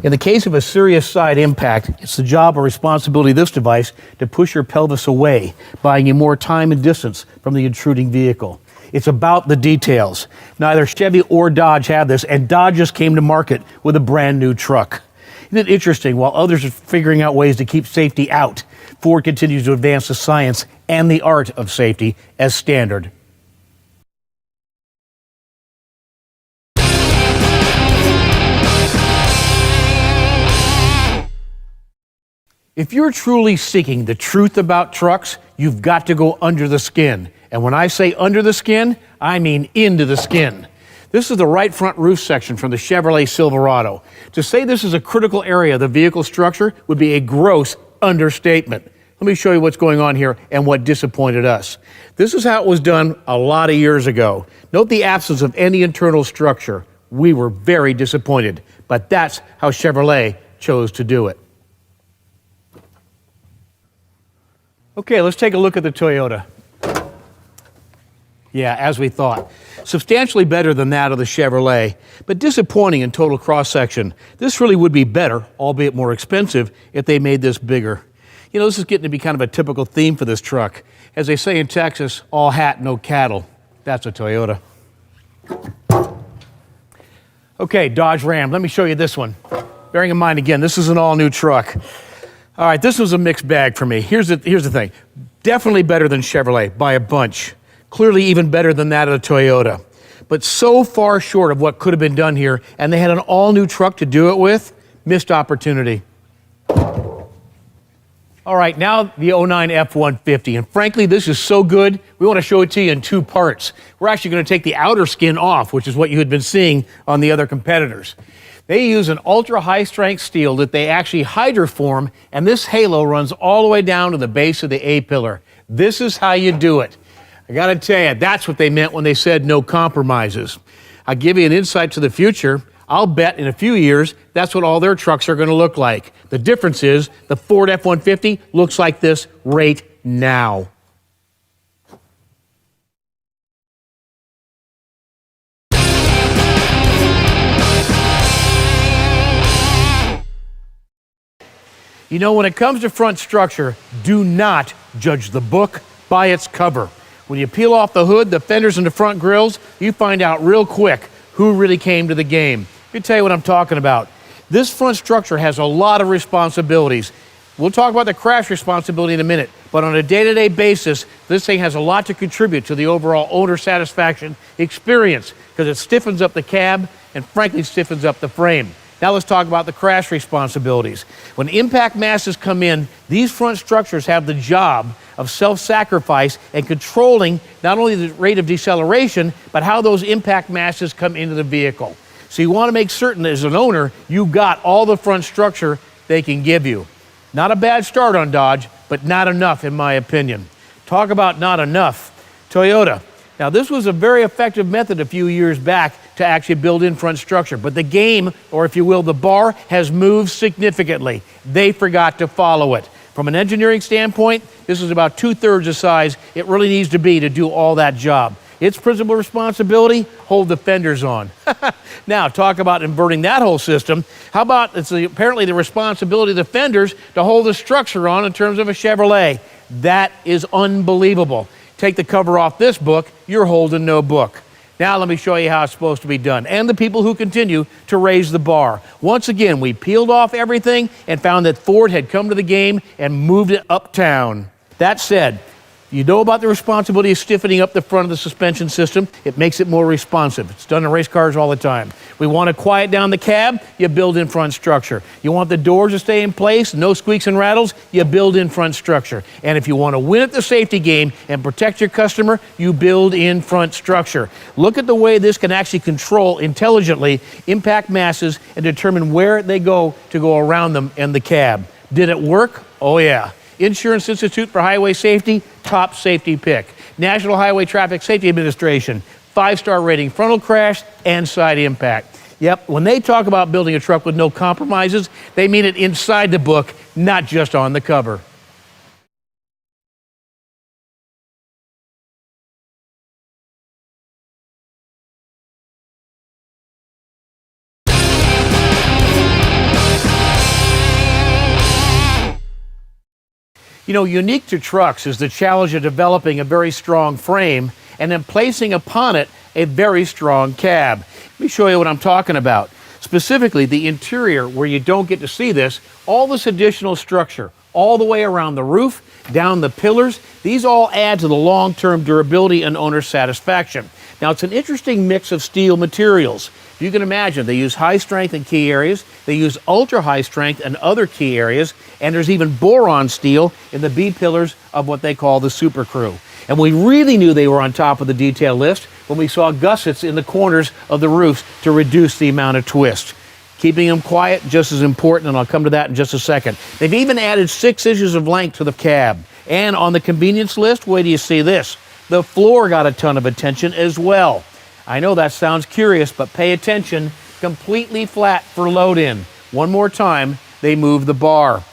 In the case of a serious side impact, it's the job or responsibility of this device to push your pelvis away, buying you more time and distance from the intruding vehicle. It's about the details. Neither Chevy or Dodge have this, and Dodge just came to market with a brand new truck. Isn't it interesting? While others are figuring out ways to keep safety out, Ford continues to advance the science and the art of safety as standard. If you're truly seeking the truth about trucks, you've got to go under the skin. And when I say under the skin, I mean into the skin. This is the right front roof section from the Chevrolet Silverado. To say this is a critical area of the vehicle structure would be a gross understatement. Let me show you what's going on here and what disappointed us. This is how it was done a lot of years ago. Note the absence of any internal structure. We were very disappointed, but that's how Chevrolet chose to do it. Okay, let's take a look at the Toyota. Yeah, as we thought. Substantially better than that of the Chevrolet, but disappointing in total cross-section. This really would be better, albeit more expensive, if they made this bigger. You know, this is getting to be kind of a typical theme for this truck. As they say in Texas, all hat, no cattle. That's a Toyota. Okay, Dodge Ram. Let me show you this one. Bearing in mind, again, this is an all-new truck. All right, this was a mixed bag for me. Here's the thing. Definitely better than Chevrolet by a bunch. Clearly even better than that of the Toyota. But so far short of what could have been done here, and they had an all-new truck to do it with, missed opportunity. All right, now the 09 F-150. And frankly, this is so good, we want to show it to you in 2 parts. We're actually going to take the outer skin off, which is what you had been seeing on the other competitors. They use an ultra-high-strength steel that they actually hydroform, and this halo runs all the way down to the base of the A-pillar. This is how you do it. I got to tell you, that's what they meant when they said no compromises. I'll give you an insight to the future. I'll bet in a few years, that's what all their trucks are going to look like. The difference is the Ford F-150 looks like this right now. You know, when it comes to front structure, do not judge the book by its cover. When you peel off the hood, the fenders, and the front grills, you find out real quick who really came to the game. Let me tell you what I'm talking about. This front structure has a lot of responsibilities. We'll talk about the crash responsibility in a minute, but on a day-to-day basis, this thing has a lot to contribute to the overall owner satisfaction experience because it stiffens up the cab and frankly stiffens up the frame. Now let's talk about the crash responsibilities. When impact masses come in, these front structures have the job of self-sacrifice and controlling not only the rate of deceleration, but how those impact masses come into the vehicle. So you want to make certain that as an owner, you got all the front structure they can give you. Not a bad start on Dodge, but not enough in my opinion. Talk about not enough. Toyota. Now this was a very effective method a few years back to actually build in front structure, but the game, or if you will, the bar, has moved significantly. They forgot to follow it. From an engineering standpoint, this is about 2/3 the size it really needs to be to do all that job. Its principal responsibility, hold the fenders on. Now, talk about inverting that whole system. How about apparently the responsibility of the fenders to hold the structure on in terms of a Chevrolet? That is unbelievable. Take the cover off this book, you're holding no book. Now let me show you how it's supposed to be done, and the people who continue to raise the bar. Once again, we peeled off everything and found that Ford had come to the game and moved it uptown. That said, you know about the responsibility of stiffening up the front of the suspension system. It makes it more responsive. It's done in race cars all the time. We want to quiet down the cab, you build in front structure. You want the doors to stay in place, no squeaks and rattles, you build in front structure. And if you want to win at the safety game and protect your customer, you build in front structure. Look at the way this can actually control intelligently impact masses and determine where they go to go around them in the cab. Did it work? Oh yeah. Insurance Institute for Highway Safety, top safety pick. National Highway Traffic Safety Administration, 5-star rating, frontal crash and side impact. Yep, when they talk about building a truck with no compromises, they mean it inside the book, not just on the cover. You know, unique to trucks is the challenge of developing a very strong frame and then placing upon it a very strong cab. Let me show you what I'm talking about. Specifically, the interior, where you don't get to see this, all this additional structure, all the way around the roof, down the pillars, these all add to the long-term durability and owner satisfaction. Now, it's an interesting mix of steel materials. You can imagine they use high strength in key areas, they use ultra high strength in other key areas, and there's even boron steel in the B pillars of what they call the Super Crew. And we really knew they were on top of the detail list when we saw gussets in the corners of the roofs to reduce the amount of twist. Keeping them quiet, just as important, and I'll come to that in just a second. They've even added 6 inches of length to the cab. And on the convenience list, wait till you see this. The floor got a ton of attention as well. I know that sounds curious, but pay attention. Completely flat for load-in. One more time, they moved the bar.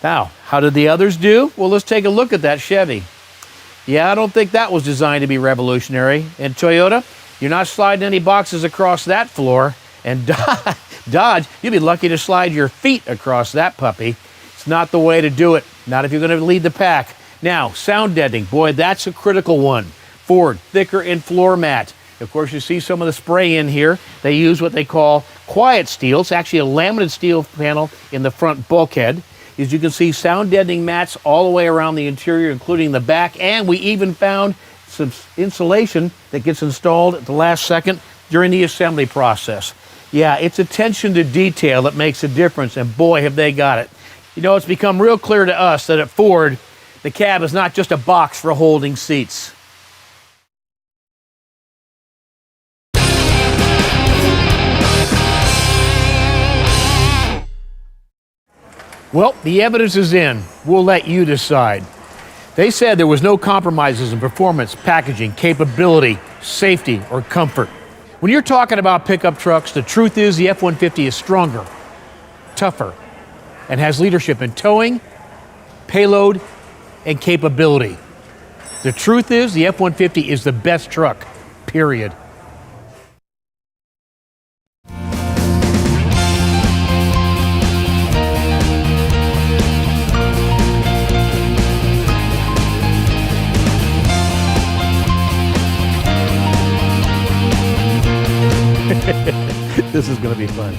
Now, how did the others do? Well, let's take a look at that Chevy. Yeah, I don't think that was designed to be revolutionary. And Toyota, you're not sliding any boxes across that floor. And Dodge, you'd be lucky to slide your feet across that puppy. It's not the way to do it. Not if you're going to lead the pack. Now, sound deadening. Boy, that's a critical one. Ford, thicker in floor mat. Of course, you see some of the spray in here. They use what they call quiet steel. It's actually a laminated steel panel in the front bulkhead. As you can see, sound deadening mats all the way around the interior, including the back. And we even found some insulation that gets installed at the last second during the assembly process. Yeah, it's attention to detail that makes a difference, and boy, have they got it. You know, it's become real clear to us that at Ford, the cab is not just a box for holding seats. Well, the evidence is in. We'll let you decide. They said there was no compromises in performance, packaging, capability, safety, or comfort. When you're talking about pickup trucks, the truth is the F-150 is stronger, tougher, and has leadership in towing, payload, and capability. The truth is the F-150 is the best truck, period. This is going to be fun.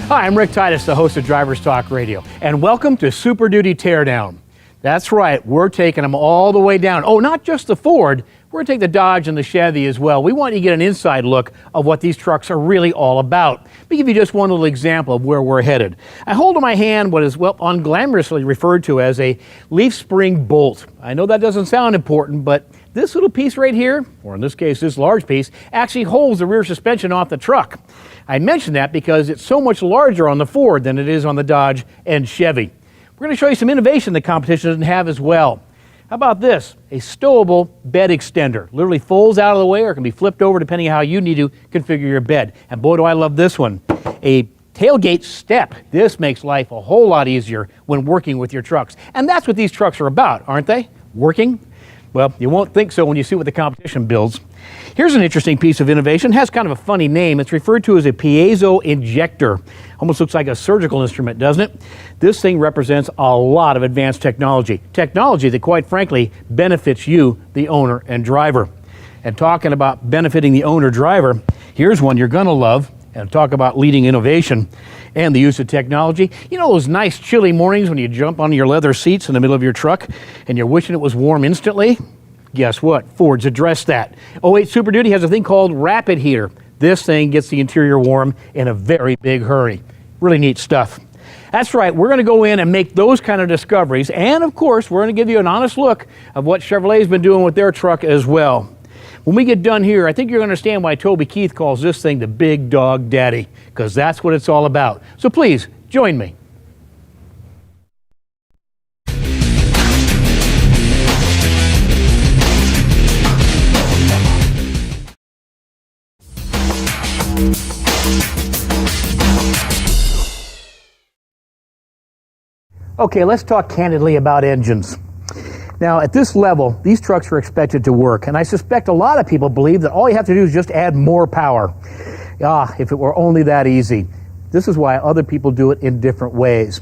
Hi, I'm Rick Titus, the host of Drivers Talk Radio, and welcome to Super Duty Teardown. That's right, we're taking them all the way down. Oh, not just the Ford, we're going to take the Dodge and the Chevy as well. We want you to get an inside look of what these trucks are really all about. Let me give you just one little example of where we're headed. I hold in my hand what is, well, unglamorously referred to as a leaf spring bolt. I know that doesn't sound important, but this little piece right here, or in this case, this large piece, actually holds the rear suspension off the truck. I mention that because it's so much larger on the Ford than it is on the Dodge and Chevy. We're going to show you some innovation the competition doesn't have as well. How about this? A stowable bed extender. Literally folds out of the way or can be flipped over depending on how you need to configure your bed. And boy, do I love this one. A tailgate step. This makes life a whole lot easier when working with your trucks. And that's what these trucks are about, aren't they? Working? Well, you won't think so when you see what the competition builds. Here's an interesting piece of innovation. It has kind of a funny name. It's referred to as a piezo injector. Almost looks like a surgical instrument, doesn't it? This thing represents a lot of advanced technology. Technology that, quite frankly, benefits you, the owner and driver. And talking about benefiting the owner-driver, here's one you're going to love. And talk about leading innovation and the use of technology. You know those nice chilly mornings when you jump on your leather seats in the middle of your truck and you're wishing it was warm instantly? Guess what? Ford's addressed that. 08 Super Duty has a thing called Rapid Heater. This thing gets the interior warm in a very big hurry. Really neat stuff. That's right, we're going to go in and make those kind of discoveries. And of course, we're going to give you an honest look of what Chevrolet's been doing with their truck as well. When we get done here, I think you're going to understand why Toby Keith calls this thing the Big Dog Daddy, because that's what it's all about. So please, join me. Okay, let's talk candidly about engines. Now, at this level, these trucks are expected to work, and I suspect a lot of people believe that all you have to do is just add more power. If it were only that easy. This is why other people do it in different ways.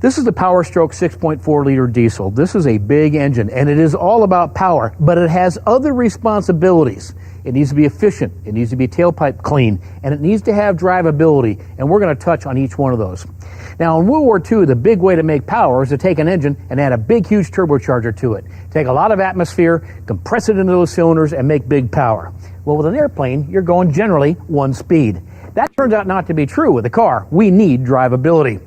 This is the Power Stroke 6.4-liter diesel. This is a big engine, and it is all about power, but it has other responsibilities. It needs to be efficient, it needs to be tailpipe clean, and it needs to have drivability, and we're going to touch on each one of those. Now, in World War II, the big way to make power is to take an engine and add a big, huge turbocharger to it. Take a lot of atmosphere, compress it into those cylinders, and make big power. Well, with an airplane, you're going generally one speed. That turns out not to be true with a car. We need drivability.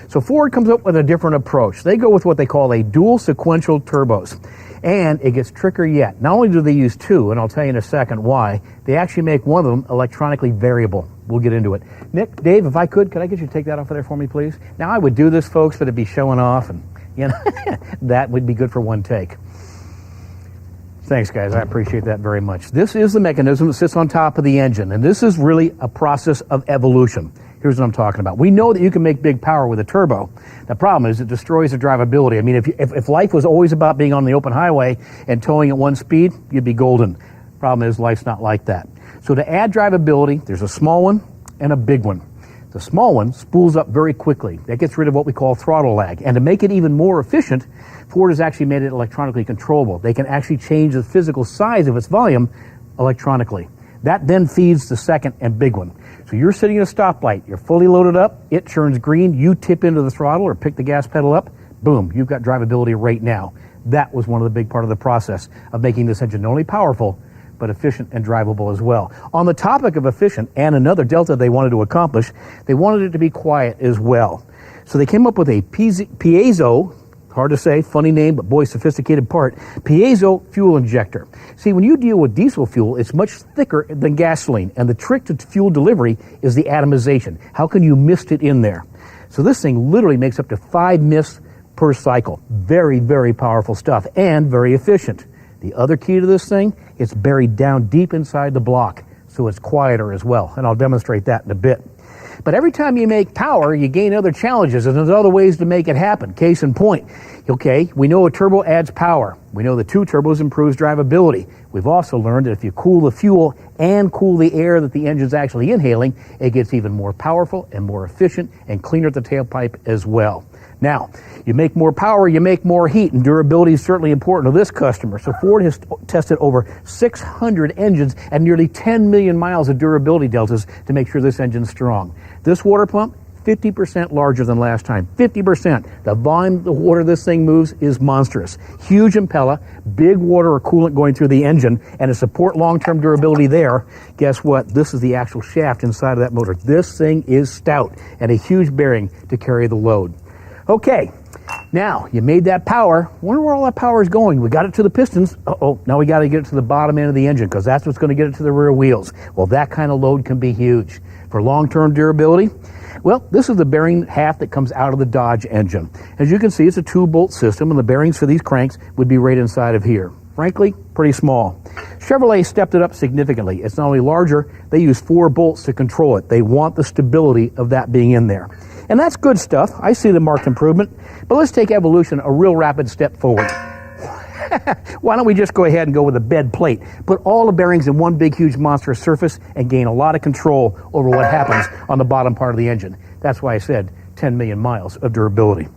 So Ford comes up with a different approach. They go with what they call a dual sequential turbos. And it gets trickier yet. Not only do they use two, and I'll tell you in a second why, they actually make one of them electronically variable. We'll get into it. Nick, Dave, if I could I get you to take that off of there for me, please? Now, I would do this, folks, but it'd be showing off, and, you know, that would be good for one take. Thanks, guys. I appreciate that very much. This is the mechanism that sits on top of the engine, and this is really a process of evolution. Here's what I'm talking about. We know that you can make big power with a turbo. The problem is it destroys the drivability. I mean, if life was always about being on the open highway and towing at one speed, you'd be golden. Problem is, life's not like that. So to add drivability, there's a small one and a big one. The small one spools up very quickly. That gets rid of what we call throttle lag. And to make it even more efficient, Ford has actually made it electronically controllable. They can actually change the physical size of its volume electronically. That then feeds the second and big one. So you're sitting at a stoplight, you're fully loaded up, it turns green, you tip into the throttle or pick the gas pedal up, boom, you've got drivability right now. That was one of the big part of the process of making this engine not only powerful, but efficient and drivable as well. On the topic of efficient, and another delta they wanted to accomplish, they wanted it to be quiet as well. So they came up with a piezo, hard to say, funny name, but boy, sophisticated part, piezo fuel injector. See, when you deal with diesel fuel, it's much thicker than gasoline, and the trick to fuel delivery is the atomization. How can you mist it in there? So this thing literally makes up to 5 mists per cycle. Very, very powerful stuff, and very efficient. The other key to this thing, it's buried down deep inside the block, so it's quieter as well, and I'll demonstrate that in a bit. But every time you make power, you gain other challenges, and there's other ways to make it happen. Case in point, okay, we know a turbo adds power. We know the 2 turbos improves drivability. We've also learned that if you cool the fuel and cool the air that the engine's actually inhaling, it gets even more powerful and more efficient and cleaner at the tailpipe as well. Now, you make more power, you make more heat, and durability is certainly important to this customer. So Ford has tested over 600 engines and nearly 10 million miles of durability deltas to make sure this engine's strong. This water pump, 50% larger than last time. 50%. The volume of water this thing moves is monstrous. Huge impeller, big water or coolant going through the engine, and to support long-term durability there, guess what? This is the actual shaft inside of that motor. This thing is stout and a huge bearing to carry the load. Okay, now you made that power. Wonder where all that power is going. We got it to the pistons. Now we got to get it to the bottom end of the engine because that's what's going to get it to the rear wheels. Well, that kind of load can be huge. For long-term durability, well, this is the bearing half that comes out of the Dodge engine. As you can see, it's a 2-bolt system, and the bearings for these cranks would be right inside of here. frankly, pretty small. Chevrolet stepped it up significantly. It's not only larger, they use 4 bolts to control it. They want the stability of that being in there. And that's good stuff. I see the marked improvement. But let's take evolution a real rapid step forward. Why don't we just go ahead and go with a bed plate? Put all the bearings in one big, huge monstrous surface and gain a lot of control over what happens on the bottom part of the engine. That's why I said 10 million miles of durability.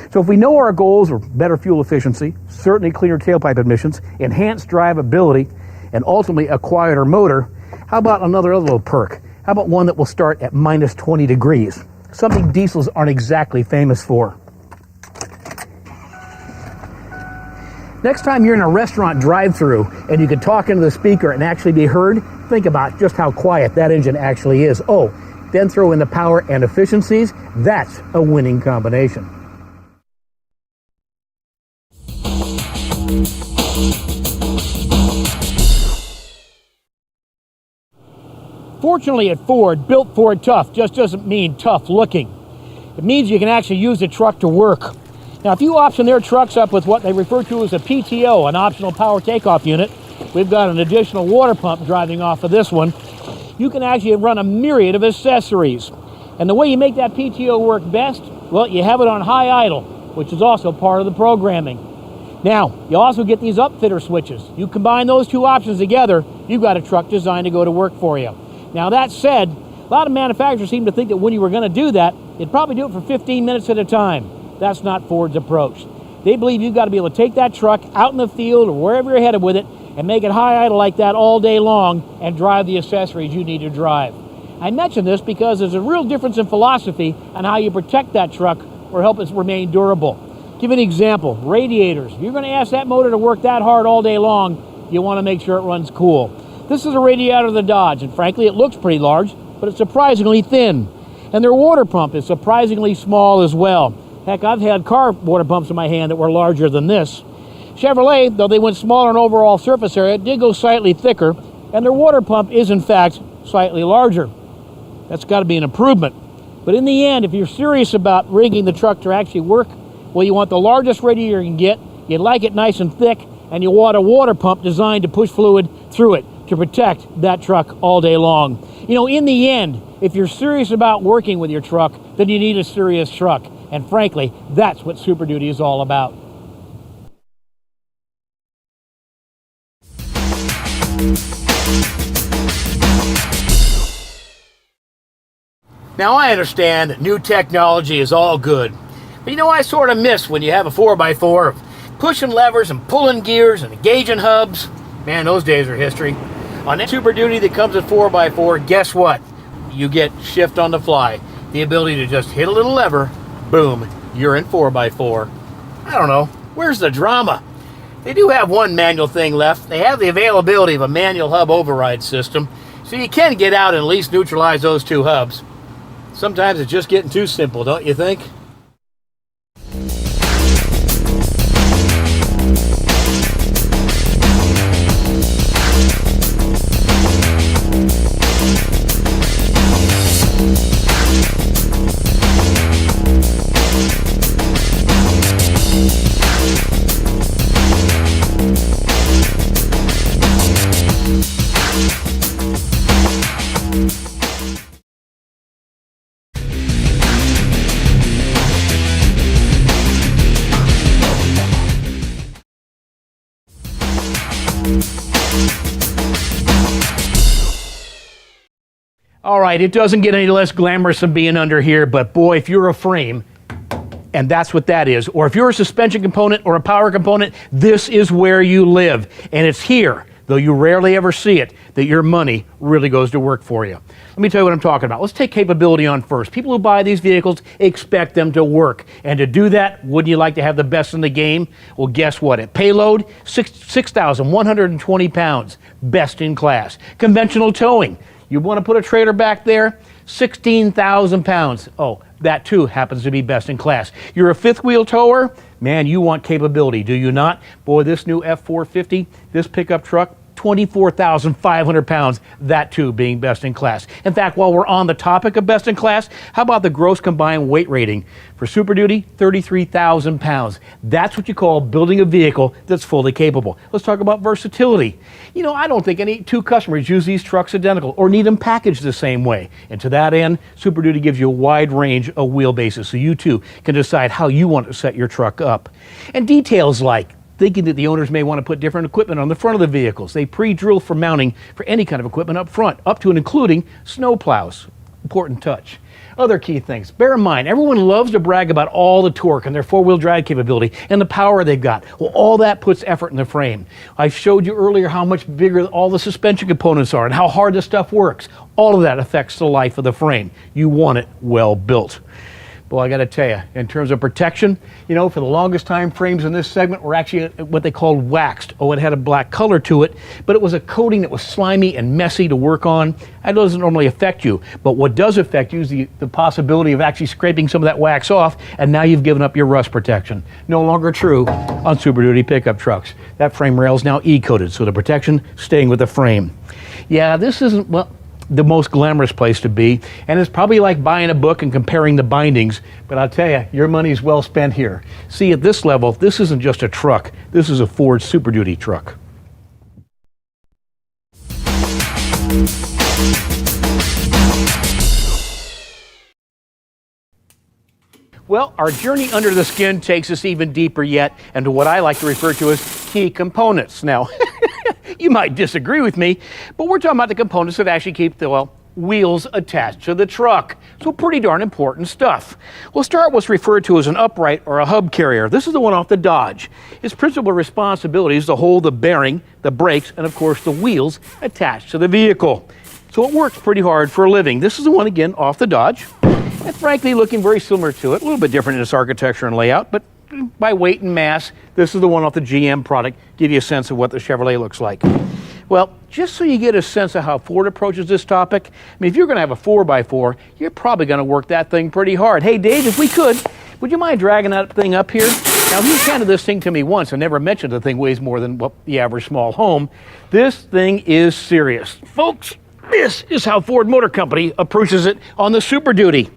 So if we know our goals are better fuel efficiency, certainly cleaner tailpipe emissions, enhanced drivability, and ultimately a quieter motor, how about another little perk? How about one that will start at minus 20 degrees? Something diesels aren't exactly famous for. Next time you're in a restaurant drive-thru and you can talk into the speaker and actually be heard, think about just how quiet that engine actually is. Oh, then throw in the power and efficiencies. That's a winning combination. Fortunately at Ford, built Ford tough just doesn't mean tough looking. It means you can actually use the truck to work. Now, if you option their trucks up with what they refer to as a PTO, an optional power takeoff unit, we've got an additional water pump driving off of this one, you can actually run a myriad of accessories. And the way you make that PTO work best, well, you have it on high idle, which is also part of the programming. Now, you also get these upfitter switches. You combine those two options together, you've got a truck designed to go to work for you. Now, that said, a lot of manufacturers seem to think that when you were going to do that, you'd probably do it for 15 minutes at a time. That's not Ford's approach. They believe you've got to be able to take that truck out in the field or wherever you're headed with it and make it high idle like that all day long and drive the accessories you need to drive. I mention this because there's a real difference in philosophy on how you protect that truck or help it remain durable. Give you an example, radiators. If you're going to ask that motor to work that hard all day long, you want to make sure it runs cool. This is a radiator of the Dodge, and frankly, it looks pretty large, but it's surprisingly thin. And their water pump is surprisingly small as well. Heck, I've had car water pumps in my hand that were larger than this. Chevrolet, though they went smaller in overall surface area, did go slightly thicker, and their water pump is, in fact, slightly larger. That's got to be an improvement. But in the end, if you're serious about rigging the truck to actually work, well, you want the largest radiator you can get, you like it nice and thick, and you want a water pump designed to push fluid through it to protect that truck all day long. You know, in the end, if you're serious about working with your truck, then you need a serious truck. And frankly, that's what Super Duty is all about. Now, I understand that new technology is all good. But you know, I sort of miss when you have a 4x4 of pushing levers and pulling gears and engaging hubs. Man, those days are history. On that Super Duty that comes with 4x4, guess what? You get shift on the fly. The ability to just hit a little lever, boom, you're in 4x4. I don't know, where's the drama? They do have one manual thing left. They have the availability of a manual hub override system, so you can get out and at least neutralize those two hubs. Sometimes it's just getting too simple, don't you think? All right, it doesn't get any less glamorous than being under here, but boy, if you're a frame, and that's what that is, or if you're a suspension component or a power component, this is where you live. And it's here, though you rarely ever see it, that your money really goes to work for you. Let me tell you what I'm talking about. Let's take capability on first. People who buy these vehicles expect them to work. And to do that, wouldn't you like to have the best in the game? Well, guess what? At payload, 6,120 pounds, best in class. Conventional towing. You want to put a trailer back there? 16,000 pounds. Oh, that too happens to be best in class. You're a fifth wheel tower? Man, you want capability, do you not? Boy, this new F450, this pickup truck, 24,500 pounds, that too being best in class. In fact, while we're on the topic of best in class, how about the gross combined weight rating? For Super Duty, 33,000 pounds. That's what you call building a vehicle that's fully capable. Let's talk about versatility. You know, I don't think any two customers use these trucks identical or need them packaged the same way. And to that end, Super Duty gives you a wide range of wheelbases, so you too can decide how you want to set your truck up. And details like thinking that the owners may want to put different equipment on the front of the vehicles. They pre-drill for mounting for any kind of equipment up front, up to and including snow plows. Important touch. Other key things. Bear in mind, everyone loves to brag about all the torque and their four-wheel drive capability and the power they've got. Well, all that puts effort in the frame. I showed you earlier how much bigger all the suspension components are and how hard this stuff works. All of that affects the life of the frame. You want it well built. Well, I got to tell you, in terms of protection, you know, for the longest time, frames in this segment were actually what they called waxed. Oh, it had a black color to it, but it was a coating that was slimy and messy to work on. That doesn't normally affect you, but what does affect you is the possibility of actually scraping some of that wax off, and now you've given up your rust protection. No longer true on Super Duty pickup trucks. That frame rail is now E-coated, so the protection staying with the frame. Yeah, this isn't, well, the most glamorous place to be, and it's probably like buying a book and comparing the bindings, but I'll tell you, your money's well spent here. See, at this level, this isn't just a truck, this is a Ford Super Duty truck. Well, our journey under the skin takes us even deeper yet into what I like to refer to as key components. Now, you might disagree with me, but we're talking about the components that actually keep the, well, wheels attached to the truck. So pretty darn important stuff. We'll start with what's referred to as an upright or a hub carrier. This is the one off the Dodge. Its principal responsibility is to hold the bearing, the brakes, and of course the wheels attached to the vehicle. So it works pretty hard for a living. This is the one again off the Dodge. And frankly, looking very similar to it, a little bit different in its architecture and layout, but by weight and mass, this is the one off the GM product. Give you a sense of what the Chevrolet looks like. Well, just so you get a sense of how Ford approaches this topic, I mean, if you're going to have a 4x4, you're probably going to work that thing pretty hard. Hey, Dave, if we could, would you mind dragging that thing up here? Now, he's handed this thing to me once and never mentioned the thing weighs more than what the average small home. This thing is serious. Folks, this is how Ford Motor Company approaches it on the Super Duty.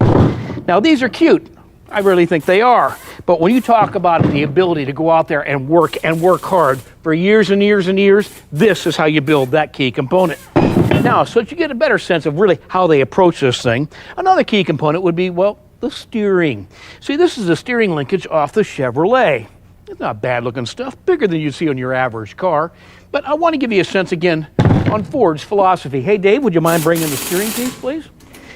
Now, these are cute. I really think they are. But when you talk about the ability to go out there and work hard for years and years and years, this is how you build that key component. Now, so that you get a better sense of really how they approach this thing, another key component would be, well, the steering. See, this is the steering linkage off the Chevrolet. It's not bad looking stuff, bigger than you'd see on your average car. But I want to give you a sense again on Ford's philosophy. Hey, Dave, would you mind bringing the steering piece, please?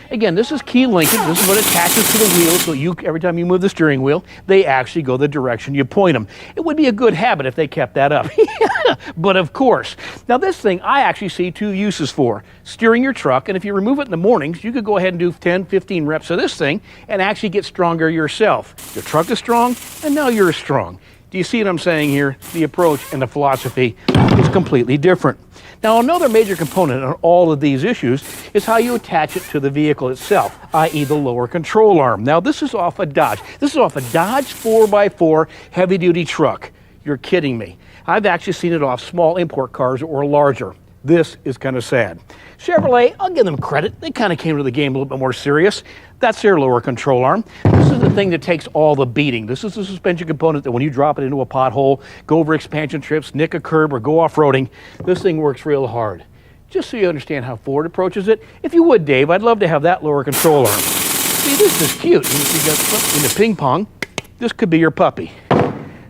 Again, this is key linkage. This is what attaches to the wheel, so every time you move the steering wheel, they actually go the direction you point them. It would be a good habit if they kept that up. But of course. Now this thing I actually see two uses for. Steering your truck, and if you remove it in the mornings, you could go ahead and do 10, 15 reps of this thing and actually get stronger yourself. Your truck is strong, and now you're strong. Do you see what I'm saying here? The approach and the philosophy is completely different. Now, another major component on all of these issues is how you attach it to the vehicle itself, i.e. the lower control arm. Now, this is off a Dodge. This is off a Dodge 4x4 heavy-duty truck. You're kidding me. I've actually seen it off small import cars or larger. This is kind of sad. Chevrolet, I'll give them credit. They kind of came to the game a little bit more serious. That's their lower control arm. This is the thing that takes all the beating. This is the suspension component that when you drop it into a pothole, go over expansion trips, nick a curb, or go off-roading, this thing works real hard. Just so you understand how Ford approaches it, if you would, Dave, I'd love to have that lower control arm. See, this is cute. You got in the ping pong, this could be your puppy.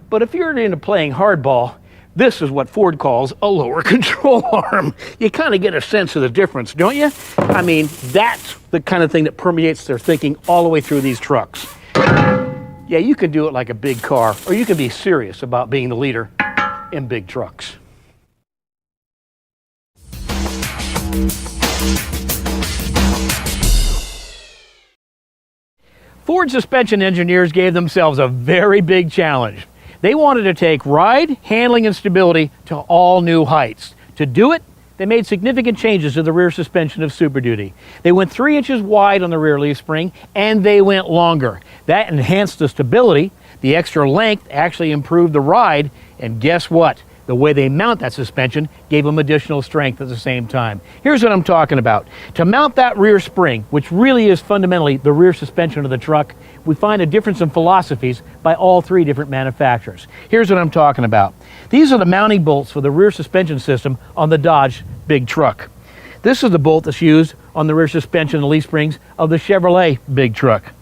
But if you're into playing hardball, this is what Ford calls a lower control arm. You kind of get a sense of the difference, don't you? I mean, that's the kind of thing that permeates their thinking all the way through these trucks. Yeah, you can do it like a big car, or you can be serious about being the leader in big trucks. Ford suspension engineers gave themselves a very big challenge. They wanted to take ride, handling, and stability to all new heights. To do it, they made significant changes to the rear suspension of Super Duty. They went 3 inches wide on the rear leaf spring, and they went longer. That enhanced the stability. The extra length actually improved the ride, and guess what? The way they mount that suspension gave them additional strength at the same time. Here's what I'm talking about. To mount that rear spring, which really is fundamentally the rear suspension of the truck, we find a difference in philosophies by all three different manufacturers. Here's what I'm talking about. These are the mounting bolts for the rear suspension system on the Dodge big truck. This is the bolt that's used on the rear suspension and leaf springs of the Chevrolet big truck.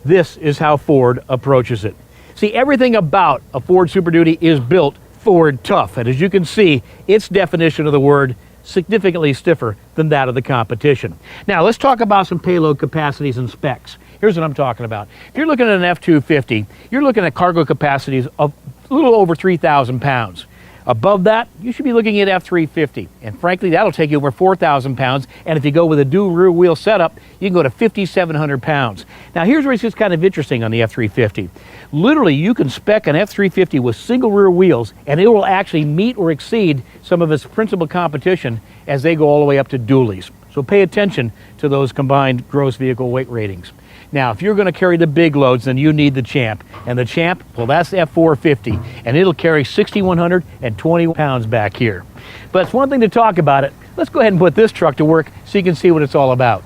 This is how Ford approaches it. See, everything about a Ford Super Duty is built Ford tough, and as you can see, its definition of the word significantly stiffer than that of the competition. Now let's talk about some payload capacities and specs. Here's what I'm talking about. If you're looking at an F-250, you're looking at cargo capacities of a little over 3,000 pounds. Above that, you should be looking at F-350, and frankly, that'll take you over 4,000 pounds, and if you go with a dual rear wheel setup, you can go to 5,700 pounds. Now here's where it gets kind of interesting on the F-350. Literally, you can spec an F-350 with single rear wheels, and it will actually meet or exceed some of its principal competition as they go all the way up to dualies. So pay attention to those combined gross vehicle weight ratings. Now, if you're going to carry the big loads, then you need the Champ. And the Champ, well, that's the F450, and it'll carry 6,120 pounds back here. But it's one thing to talk about it. Let's go ahead and put this truck to work so you can see what it's all about.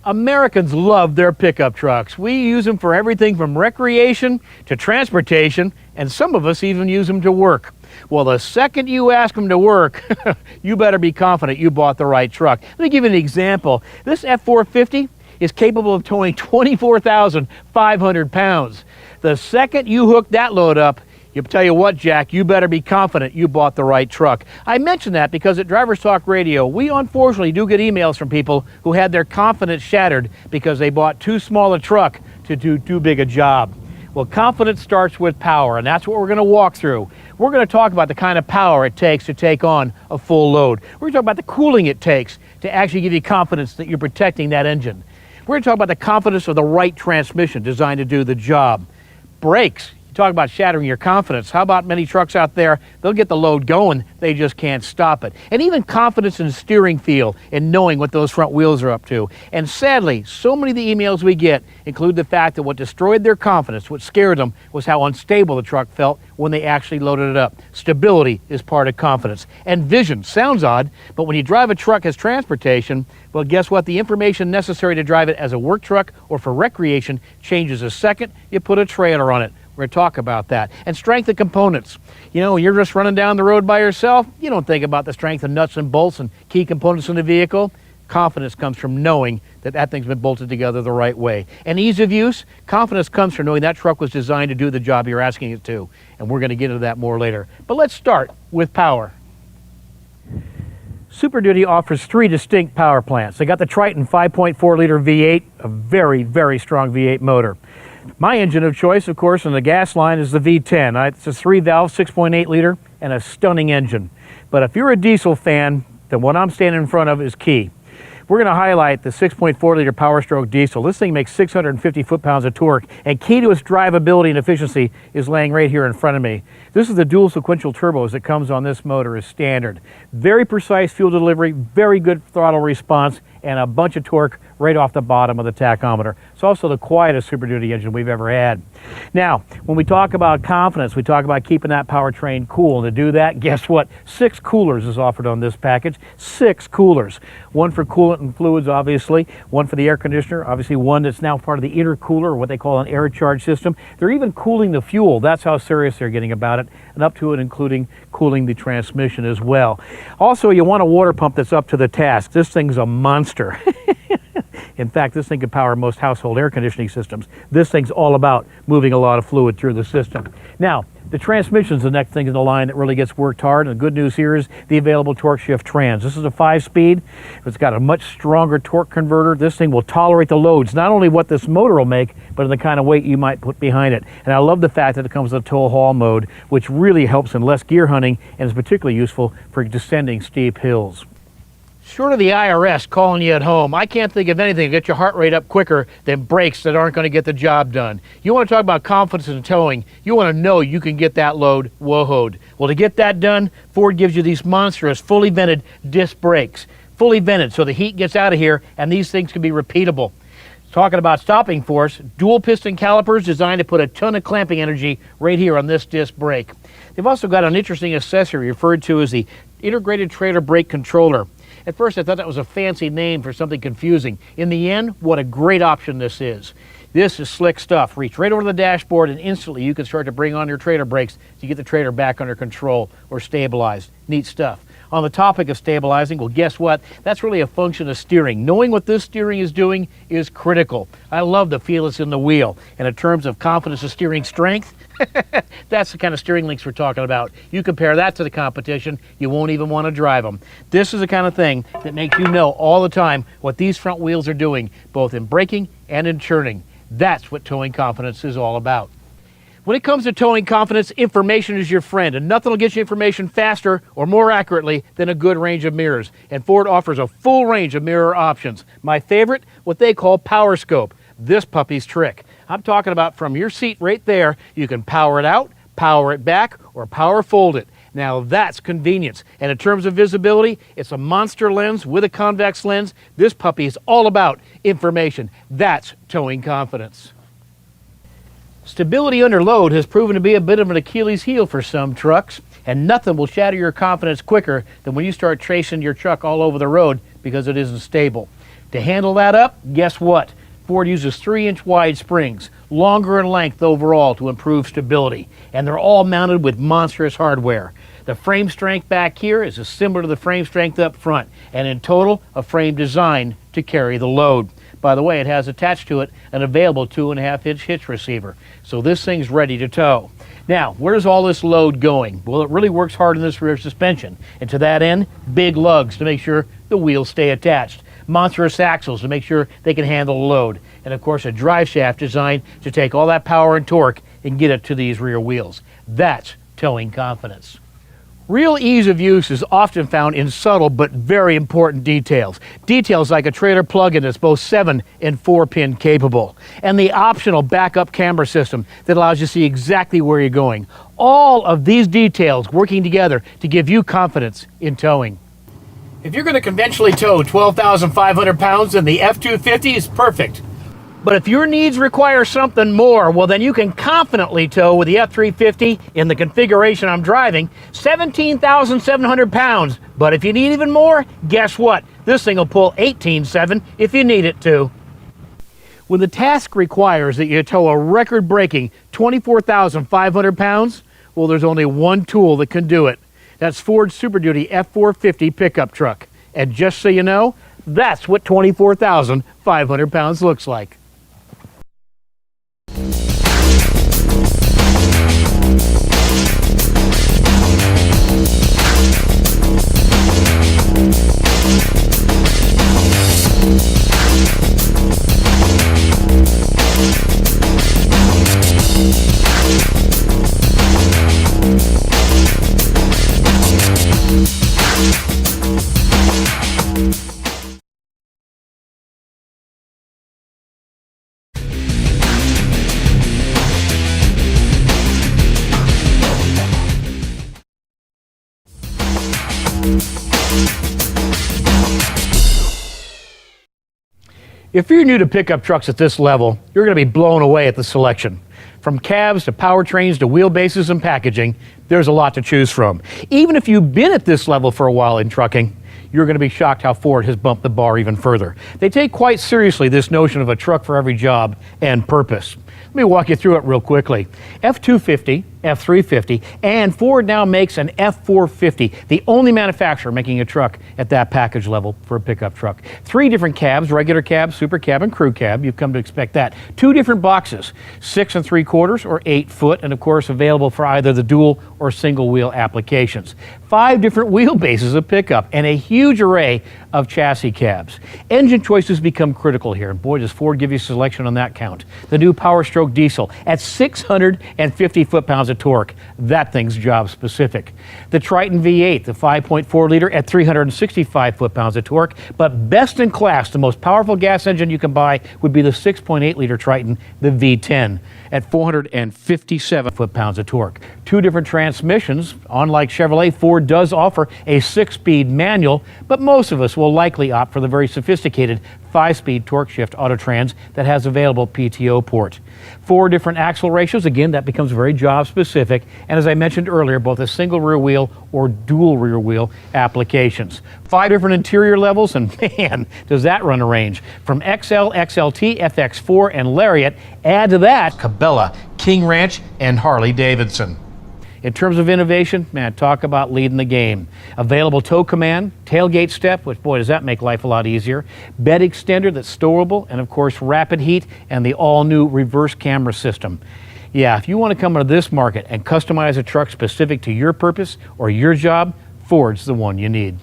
Americans love their pickup trucks. We use them for everything from recreation to transportation, and some of us even use them to work. Well, the second you ask them to work, you better be confident you bought the right truck. Let me give you an example. This F450 is capable of towing 24,500 pounds. The second you hook that load up, you'll tell you what, Jack, you better be confident you bought the right truck. I mention that because at Drivers Talk Radio, we unfortunately do get emails from people who had their confidence shattered because they bought too small a truck to do too big a job. Well, confidence starts with power, and that's what we're going to walk through. We're going to talk about the kind of power it takes to take on a full load. We're going to talk about the cooling it takes to actually give you confidence that you're protecting that engine. We're going to talk about the confidence of the right transmission designed to do the job. Brakes. Talk about shattering your confidence. How about many trucks out there, they'll get the load going, they just can't stop it. And even confidence in steering feel and knowing what those front wheels are up to. And sadly, so many of the emails we get include the fact that what destroyed their confidence, what scared them, was how unstable the truck felt when they actually loaded it up. Stability is part of confidence. And vision. Sounds odd, but when you drive a truck as transportation, well, guess what? The information necessary to drive it as a work truck or for recreation changes the second you put a trailer on it. We're going to talk about that. And strength of components. You know, you're just running down the road by yourself, you don't think about the strength of nuts and bolts and key components in the vehicle. Confidence comes from knowing that that thing's been bolted together the right way. And ease of use, confidence comes from knowing that truck was designed to do the job you're asking it to. And we're going to get into that more later. But let's start with power. Super Duty offers three distinct power plants. They got the Triton 5.4 liter V8, a very, very strong V8 motor. My engine of choice, of course, in the gas line is the V10. It's a 3-valve, 6.8 liter, and a stunning engine. But if you're a diesel fan, then what I'm standing in front of is key. We're going to highlight the 6.4 liter Power Stroke diesel. This thing makes 650 foot-pounds of torque, and key to its drivability and efficiency is laying right here in front of me. This is the dual sequential turbos that comes on this motor as standard. Very precise fuel delivery, very good throttle response, and a bunch of torque right off the bottom of the tachometer. It's also the quietest Super Duty engine we've ever had. Now, when we talk about confidence, we talk about keeping that powertrain cool. And to do that, guess what? 6 coolers is offered on this package. 6 coolers. One for coolant and fluids, obviously. One for the air conditioner. Obviously, one that's now part of the intercooler, or what they call an air charge system. They're even cooling the fuel. That's how serious they're getting about it. And up to it, including cooling the transmission as well. Also, you want a water pump that's up to the task. This thing's a monster. In fact, this thing can power most household air conditioning systems. This thing's all about moving a lot of fluid through the system. Now, The transmission's the next thing in the line that really gets worked hard, and the good news here is the available torque shift trans. This is a 5-speed. It's got a much stronger torque converter. This thing will tolerate the loads, not only what this motor will make, but in the kind of weight you might put behind it. And I love the fact that it comes with a tow haul mode, which really helps in less gear hunting and is particularly useful for descending steep hills. Short of the IRS calling you at home, I can't think of anything to get your heart rate up quicker than brakes that aren't going to get the job done. You want to talk about confidence in towing, you want to know you can get that load whoa-hoed. Well, to get that done, Ford gives you these monstrous, fully vented disc brakes. Fully vented so the heat gets out of here and these things can be repeatable. Talking about stopping force, dual piston calipers designed to put a ton of clamping energy right here on this disc brake. They've also got an interesting accessory referred to as the integrated trailer brake controller. At first I thought that was a fancy name for something confusing. In the end, what a great option this is. This is slick stuff. Reach right over the dashboard and instantly you can start to bring on your trailer brakes to get the trailer back under control or stabilized. Neat stuff. On the topic of stabilizing, well, guess what? That's really a function of steering. Knowing what this steering is doing is critical. I love the feel it's in the wheel. And in terms of confidence of steering strength, that's the kind of steering links we're talking about. You compare that to the competition, you won't even want to drive them. This is the kind of thing that makes you know all the time what these front wheels are doing, both in braking and in turning. That's what towing confidence is all about. When it comes to towing confidence, information is your friend, and nothing will get you information faster or more accurately than a good range of mirrors. And Ford offers a full range of mirror options. My favorite, what they call Power Scope. This puppy's trick. I'm talking about from your seat right there, you can power it out, power it back, or power fold it. Now that's convenience. And in terms of visibility, it's a monster lens with a convex lens. This puppy is all about information. That's towing confidence. Stability under load has proven to be a bit of an Achilles heel for some trucks, and nothing will shatter your confidence quicker than when you start tracing your truck all over the road because it isn't stable. To handle that up, guess what? Ford uses 3-inch wide springs, longer in length overall to improve stability, and they're all mounted with monstrous hardware. The frame strength back here is similar to the frame strength up front, and in total, a frame designed to carry the load. By the way, it has attached to it an available 2.5-inch hitch receiver, so this thing's ready to tow. Now, where's all this load going? Well, it really works hard in this rear suspension, and to that end, big lugs to make sure the wheels stay attached. Monstrous axles to make sure they can handle the load, and of course a drive shaft designed to take all that power and torque and get it to these rear wheels. That's towing confidence. Real ease of use is often found in subtle but very important details. Details like a trailer plug-in that's both 7 and 4-pin capable, and the optional backup camera system that allows you to see exactly where you're going. All of these details working together to give you confidence in towing. If you're going to conventionally tow 12,500 pounds, then the F-250 is perfect. But if your needs require something more, well then you can confidently tow with the F-350 in the configuration I'm driving, 17,700 pounds. But if you need even more, guess what? This thing will pull 18.7 if you need it to. When the task requires that you tow a record-breaking 24,500 pounds, well there's only one tool that can do it. That's Ford's Super Duty F-450 pickup truck. And just so you know, that's what 24,500 pounds looks like. If you're new to pickup trucks at this level, you're going to be blown away at the selection. From cabs to powertrains to wheelbases and packaging, there's a lot to choose from. Even if you've been at this level for a while in trucking, you're going to be shocked how Ford has bumped the bar even further. They take quite seriously this notion of a truck for every job and purpose. Let me walk you through it real quickly. F-250, F-350, and Ford now makes an F-450, the only manufacturer making a truck at that package level for a pickup truck. 3 different cabs, regular cab, super cab, and crew cab. You've come to expect that. 2 different boxes, 6 3/4 or 8 foot, and of course available for either the dual or single wheel applications. 5 different wheelbases of pickup and a huge array of chassis cabs. Engine choices become critical here, and boy does Ford give you selection on that count. The new Power Stroke diesel at 650 foot-pounds of torque. That thing's job specific. The Triton V8, the 5.4 liter at 365 foot-pounds of torque, but best in class, the most powerful gas engine you can buy would be the 6.8 liter Triton, the V10, at 457 foot-pounds of torque. 2 different transmissions. Unlike Chevrolet, Ford does offer a 6-speed manual, but most of us will likely opt for the very sophisticated 5-speed torque shift Autotrans that has available PTO port. 4 different axle ratios. Again, that becomes very job specific. And as I mentioned earlier, both a single rear wheel or dual rear wheel applications. 5 different interior levels, and man, does that run a range. From XL, XLT, FX4, and Lariat. Add to that Cabela, King Ranch, and Harley Davidson. In terms of innovation, man, talk about leading the game. Available tow command, tailgate step, which boy does that make life a lot easier, bed extender that's storable, and of course rapid heat and the all-new reverse camera system. Yeah, if you want to come into this market and customize a truck specific to your purpose or your job, Ford's the one you need.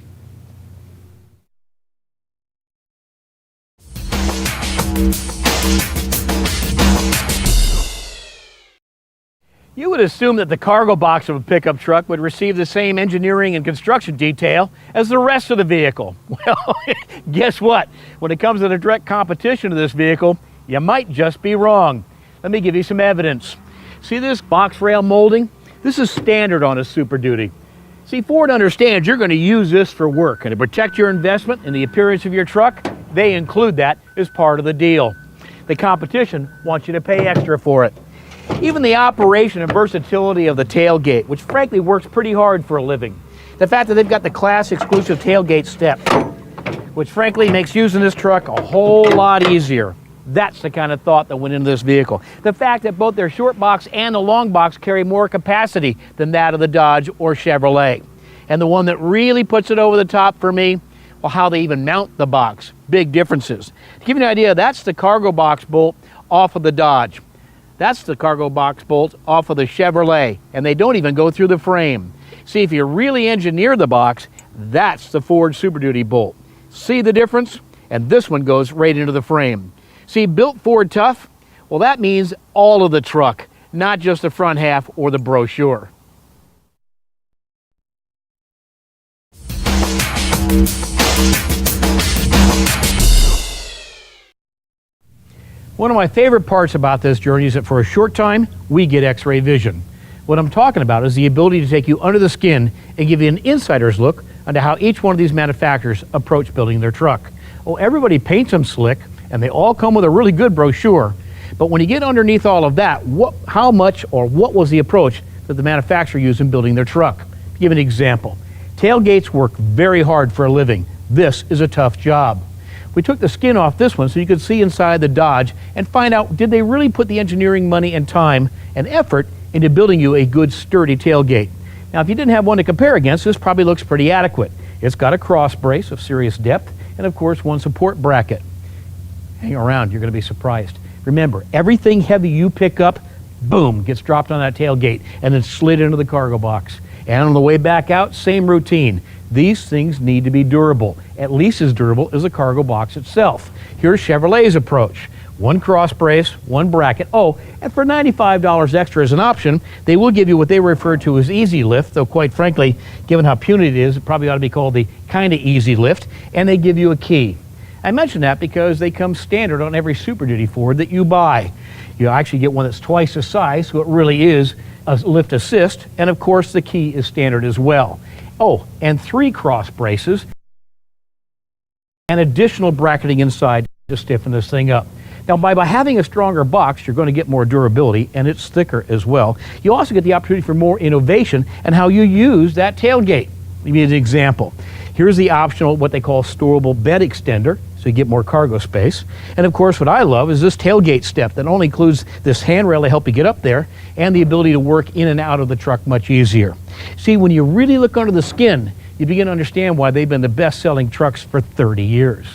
You would assume that the cargo box of a pickup truck would receive the same engineering and construction detail as the rest of the vehicle. Well, guess what? When it comes to the direct competition of this vehicle, you might just be wrong. Let me give you some evidence. See this box rail molding? This is standard on a Super Duty. See, Ford understands you're going to use this for work, and to protect your investment and the appearance of your truck, they include that as part of the deal. The competition wants you to pay extra for it. Even the operation and versatility of the tailgate, which frankly works pretty hard for a living. The fact that they've got the class exclusive tailgate step, which frankly makes using this truck a whole lot easier. That's the kind of thought that went into this vehicle. The fact that both their short box and the long box carry more capacity than that of the Dodge or Chevrolet. And the one that really puts it over the top for me, well, how they even mount the box. Big differences. To give you an idea, that's the cargo box bolt off of the Dodge. That's the cargo box bolt off of the Chevrolet, and they don't even go through the frame. See, if you really engineer the box, that's the Ford Super Duty bolt. See the difference? And this one goes right into the frame. See, built Ford tough? Well, that means all of the truck, not just the front half or the brochure. One of my favorite parts about this journey is that for a short time, we get X-ray vision. What I'm talking about is the ability to take you under the skin and give you an insider's look into how each one of these manufacturers approach building their truck. Oh, everybody paints them slick, and they all come with a really good brochure. But when you get underneath all of that, how much or what was the approach that the manufacturer used in building their truck? To give an example, tailgates work very hard for a living. This is a tough job. We took the skin off this one so you could see inside the Dodge and find out, did they really put the engineering money and time and effort into building you a good sturdy tailgate? Now, if you didn't have one to compare against, this probably looks pretty adequate. It's got a cross brace of serious depth and of course one support bracket. Hang around, you're going to be surprised. Remember, everything heavy you pick up, boom, gets dropped on that tailgate and then slid into the cargo box. And on the way back out, same routine. These things need to be durable, at least as durable as the cargo box itself. Here's Chevrolet's approach. One cross brace, one bracket. Oh, and for $95 extra as an option, they will give you what they refer to as easy lift, though quite frankly, given how puny it is, it probably ought to be called the kind of easy lift, and they give you a key. I mention that because they come standard on every Super Duty Ford that you buy. You actually get one that's twice the size, so it really is a lift assist, and of course the key is standard as well. Oh, and 3 cross braces and additional bracketing inside to stiffen this thing up. Now, by having a stronger box, you're going to get more durability, and it's thicker as well. You also get the opportunity for more innovation and how you use that tailgate. Let me give you an example. Here's the optional, what they call storable bed extender, so you get more cargo space. And of course, what I love is this tailgate step that only includes this handrail to help you get up there and the ability to work in and out of the truck much easier. See, when you really look under the skin, you begin to understand why they've been the best-selling trucks for 30 years.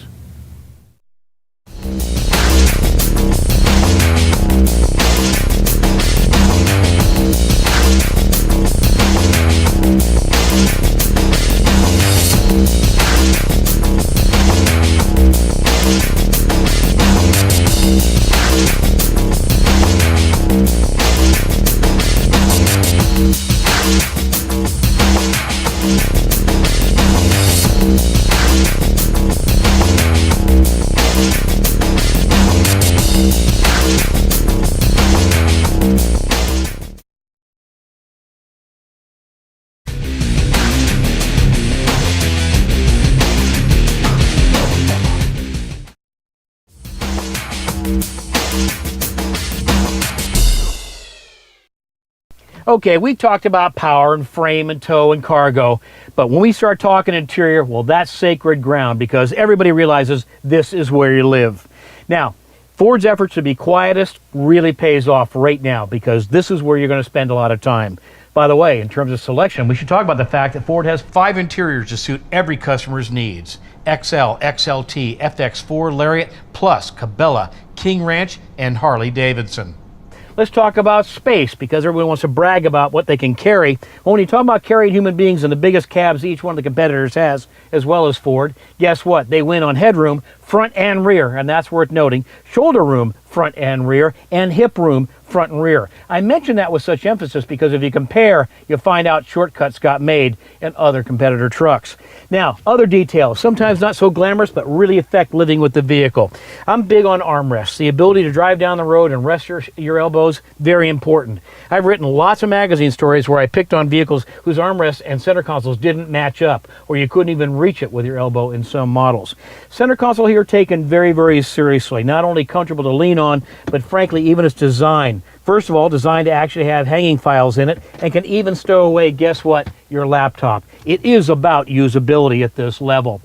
Okay, we talked about power and frame and tow and cargo, but when we start talking interior, well, that's sacred ground because everybody realizes this is where you live. Now, Ford's efforts to be quietest really pays off right now because this is where you're going to spend a lot of time. By the way, in terms of selection, we should talk about the fact that Ford has 5 interiors to suit every customer's needs. XL, XLT, FX4, Lariat, Plus, Cabela, King Ranch, and Harley Davidson. Let's talk about space because everyone wants to brag about what they can carry. Well, when you talk about carrying human beings in the biggest cabs each one of the competitors has, as well as Ford, guess what? They win on headroom, front and rear, and that's worth noting. Shoulder room, front and rear, and hip room, front and rear. I mention that with such emphasis because if you compare, you'll find out shortcuts got made in other competitor trucks. Now, other details, sometimes not so glamorous, but really affect living with the vehicle. I'm big on armrests. The ability to drive down the road and rest your elbows, very important. I've written lots of magazine stories where I picked on vehicles whose armrests and center consoles didn't match up, or you couldn't even reach it with your elbow in some models. Center console here taken very, very seriously. Not only comfortable to lean on, but frankly, even its design. First of all, designed to actually have hanging files in it and can even stow away, guess what, your laptop. It is about usability at this level.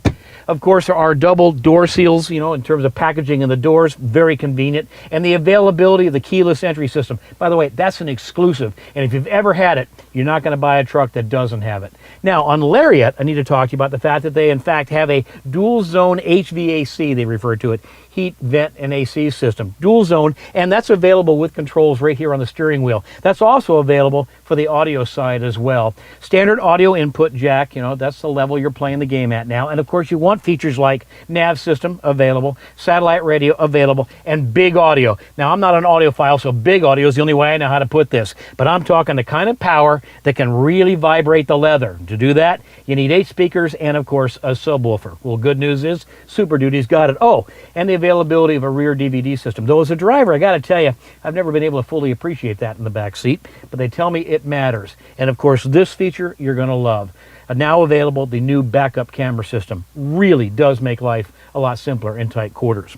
Of course, there are double door seals, in terms of packaging in the doors, very convenient. And the availability of the keyless entry system. By the way, that's an exclusive. And if you've ever had it, you're not going to buy a truck that doesn't have it. Now, on Lariat, I need to talk to you about the fact that they, in fact, have a dual zone HVAC, they refer to it, heat, vent, and AC system. Dual zone, and that's available with controls right here on the steering wheel. That's also available for the audio side as well. Standard audio input jack, that's the level you're playing the game at now. And of course, you want features like nav system available, satellite radio available, and big audio. Now, I'm not an audiophile, so big audio is the only way I know how to put this. But I'm talking the kind of power that can really vibrate the leather. To do that, you need 8 speakers and, of course, a subwoofer. Well, good news is Super Duty's got it. Oh, and the availability of a rear DVD system. Though as a driver, I got to tell you, I've never been able to fully appreciate that in the back seat, but they tell me it matters. And of course, this feature you're going to love. Now available, the new backup camera system really does make life a lot simpler in tight quarters.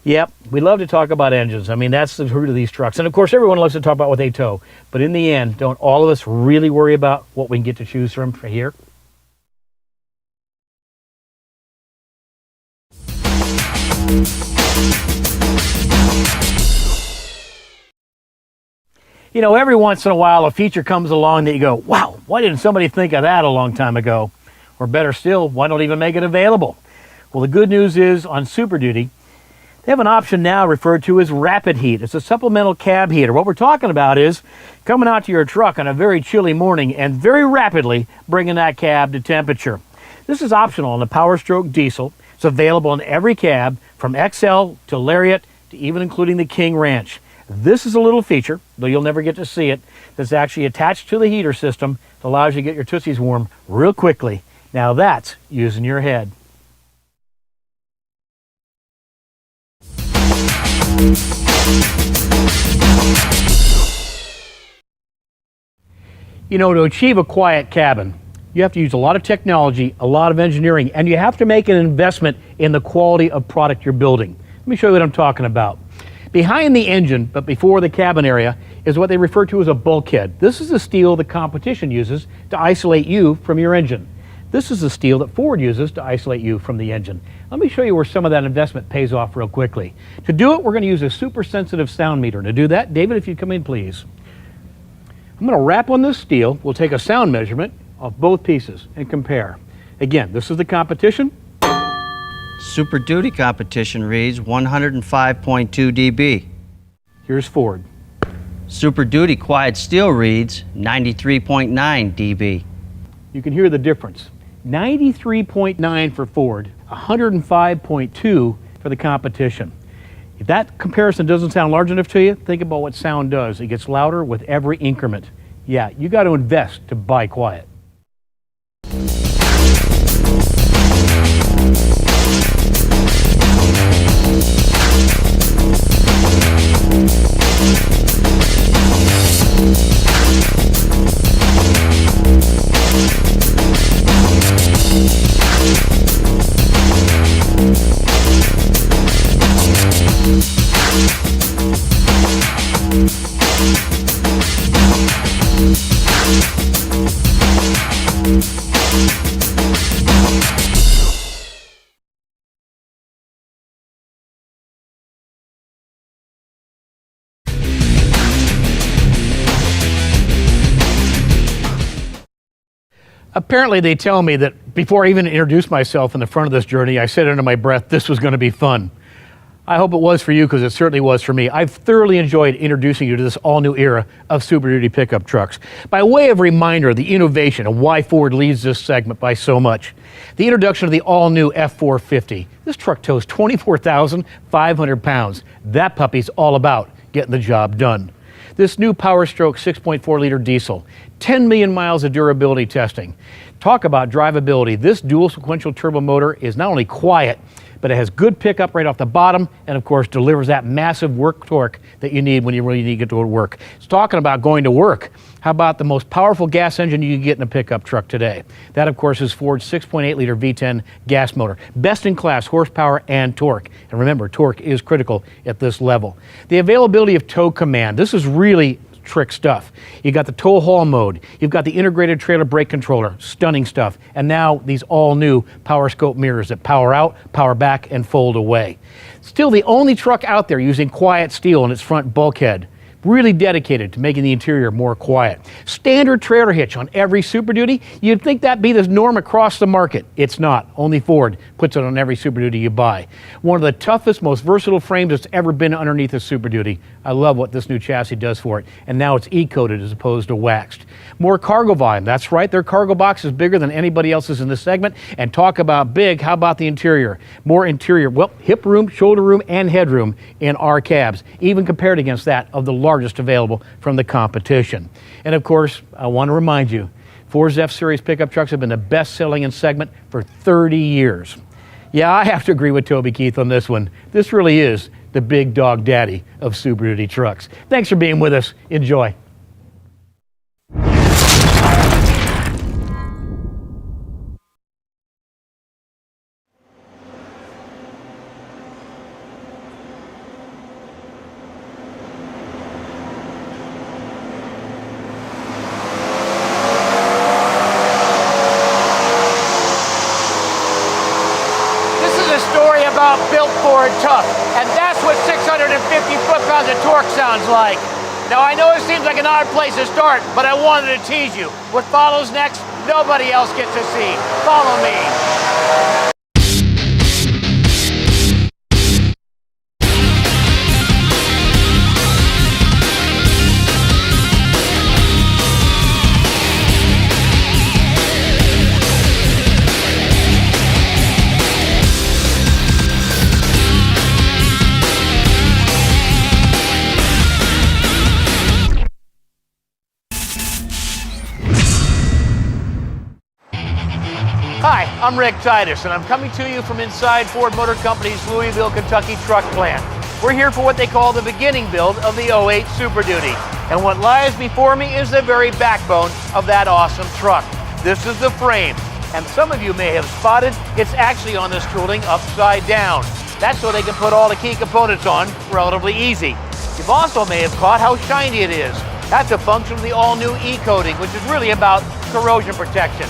Yep, we love to talk about engines. I mean, that's the root of these trucks. And of course, everyone loves to talk about what they tow. But in the end, don't all of us really worry about what we can get to choose from here? Every once in a while a feature comes along that you go, wow, why didn't somebody think of that a long time ago? Or better still, why don't even make it available? Well, the good news is on Super Duty, they have an option now referred to as Rapid Heat. It's a supplemental cab heater. What we're talking about is coming out to your truck on a very chilly morning and very rapidly bringing that cab to temperature. This is optional on the Power Stroke diesel. It's available in every cab from XL to Lariat to even including the King Ranch. This is a little feature, though you'll never get to see it, that's actually attached to the heater system that allows you to get your Tootsies warm real quickly. Now that's using your head. To achieve a quiet cabin, you have to use a lot of technology, a lot of engineering, and you have to make an investment in the quality of product you're building. Let me show you what I'm talking about. Behind the engine, but before the cabin area, is what they refer to as a bulkhead. This is the steel the competition uses to isolate you from your engine. This is the steel that Ford uses to isolate you from the engine. Let me show you where some of that investment pays off real quickly. To do it, we're going to use a super sensitive sound meter. To do that, David, if you'd come in, please. I'm going to wrap on this steel. We'll take a sound measurement of both pieces and compare. Again, this is the competition. Super Duty competition reads 105.2 dB. Here's Ford. Super Duty quiet steel reads 93.9 dB. You can hear the difference. 93.9 for Ford, 105.2 for the competition. If that comparison doesn't sound large enough to you, think about what sound does. It gets louder with every increment. Yeah, you got to invest to buy quiet. Apparently, they tell me that before I even introduced myself in the front of this journey, I said under my breath, this was going to be fun. I hope it was for you, because it certainly was for me. I've thoroughly enjoyed introducing you to this all-new era of Super Duty pickup trucks. By way of reminder, the innovation and why Ford leads this segment by so much. The introduction of the all-new F450. This truck tows 24,500 pounds. That puppy's all about getting the job done. This new Power Stroke 6.4-liter diesel, 10 million miles of durability testing. Talk about drivability. This dual sequential turbo motor is not only quiet, but it has good pickup right off the bottom, and of course delivers that massive work torque that you need when you really need to get to work. It's talking about going to work. How about the most powerful gas engine you can get in a pickup truck today? That, of course, is Ford's 6.8-liter V10 gas motor. Best in class horsepower and torque. And remember, torque is critical at this level. The availability of tow command. This is really trick stuff. You got the tow haul mode. You've got the integrated trailer brake controller. Stunning stuff. And now these all-new Power Scope mirrors that power out, power back, and fold away. Still the only truck out there using quiet steel in its front bulkhead. Really dedicated to making the interior more quiet. Standard trailer hitch on every Super Duty. You'd think that'd be the norm across the market. It's not. Only Ford puts it on every Super Duty you buy. One of the toughest, most versatile frames that's ever been underneath a Super Duty. I love what this new chassis does for it. And now it's E-coated as opposed to waxed. More cargo volume. That's right, their cargo box is bigger than anybody else's in this segment. And talk about big, how about the interior? More interior, well, hip room, shoulder room, and headroom in our cabs, even compared against that of the largest available from the competition. And of course, I want to remind you, Ford's F-Series pickup trucks have been the best-selling in segment for 30 years. Yeah, I have to agree with Toby Keith on this one. This really is the big dog daddy of Super Duty trucks. Thanks for being with us. Enjoy. Built Ford tough, and that's what 650 foot-pounds of torque sounds like. Now I know it seems like an odd place to start, but I wanted to tease you. What follows next, nobody else gets to see. Follow me. Hi, I'm Rick Titus, and I'm coming to you from inside Ford Motor Company's Louisville, Kentucky truck plant. We're here for what they call the beginning build of the 08 Super Duty. And what lies before me is the very backbone of that awesome truck. This is the frame. And some of you may have spotted it's actually on this tooling upside down. That's so they can put all the key components on relatively easy. You also may have caught how shiny it is. That's a function of the all-new E-coating, which is really about corrosion protection.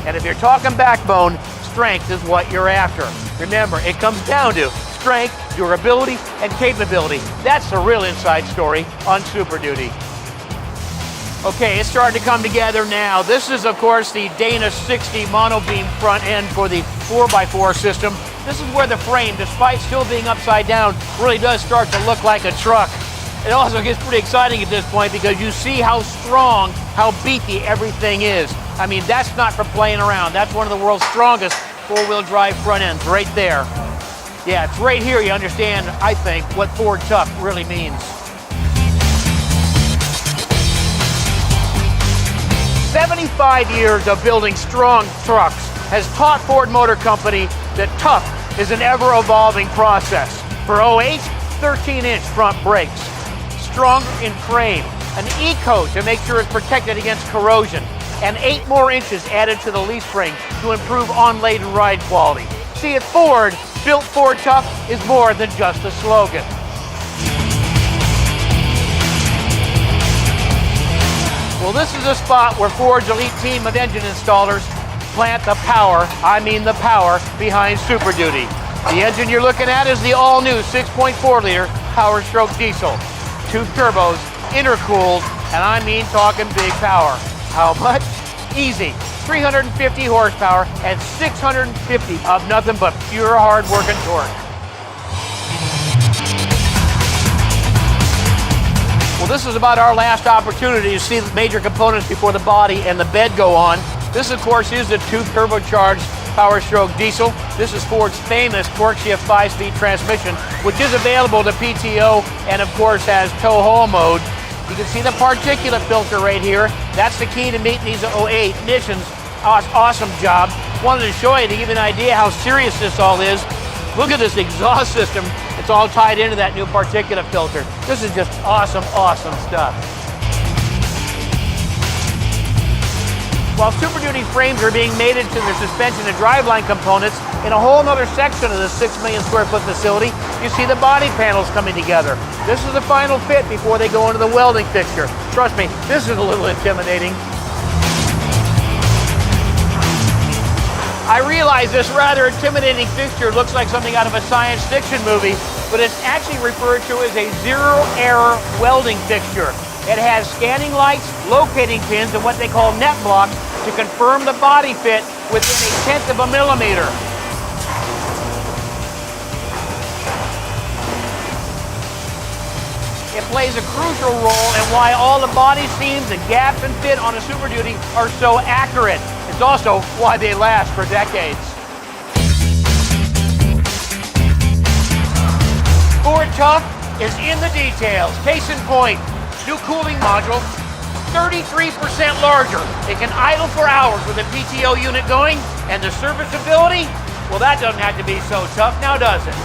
And if you're talking backbone, strength is what you're after. Remember, it comes down to strength, durability, and capability. That's the real inside story on Super Duty. Okay, it's starting to come together now. This is, of course, the Dana 60 monobeam front end for the 4x4 system. This is where the frame, despite still being upside down, really does start to look like a truck. It also gets pretty exciting at this point because you see how strong, how beefy everything is. I mean, that's not for playing around. That's one of the world's strongest four-wheel drive front ends right there. Yeah, it's right here you understand, I think, what Ford Tough really means. 75 years of building strong trucks has taught Ford Motor Company that tough is an ever-evolving process. For 08, 13-inch front brakes, stronger in frame, an E-coat to make sure it's protected against corrosion, and 8 more inches added to the leaf spring to improve on-lade and ride quality. See, at Ford, built Ford Tough is more than just a slogan. Well, this is a spot where Ford's elite team of engine installers plant the power, the power, behind Super Duty. The engine you're looking at is the all-new 6.4-liter Power Stroke diesel. 2 turbos, intercooled, and talking big power. How much? Easy. 350 horsepower and 650 of nothing but pure hard work and torque. Well, this is about our last opportunity to see the major components before the body and the bed go on. This, of course, is the 2 turbocharged Power Stroke diesel. This is Ford's famous torque shift 5-speed transmission, which is available to PTO and, of course, has tow haul mode. You can see the particulate filter right here. That's the key to meeting these 08 emissions. Awesome job. Wanted to show you to give you an idea how serious this all is. Look at this exhaust system. It's all tied into that new particulate filter. This is just awesome, awesome stuff. While Super Duty frames are being mated to their suspension and driveline components, in a whole other section of the 6 million square foot facility, you see the body panels coming together. This is the final fit before they go into the welding fixture. Trust me, this is a little intimidating. I realize this rather intimidating fixture looks like something out of a science fiction movie, but it's actually referred to as a zero-error welding fixture. It has scanning lights, locating pins, and what they call net blocks to confirm the body fit within 1/10 of a millimeter. It plays a crucial role in why all the body seams and gaps and fit on a Super Duty are so accurate. It's also why they last for decades. Ford Tough is in the details. Case in point, new cooling module, 33% larger. It can idle for hours with a PTO unit going, and the serviceability, well, that doesn't have to be so tough, now does it?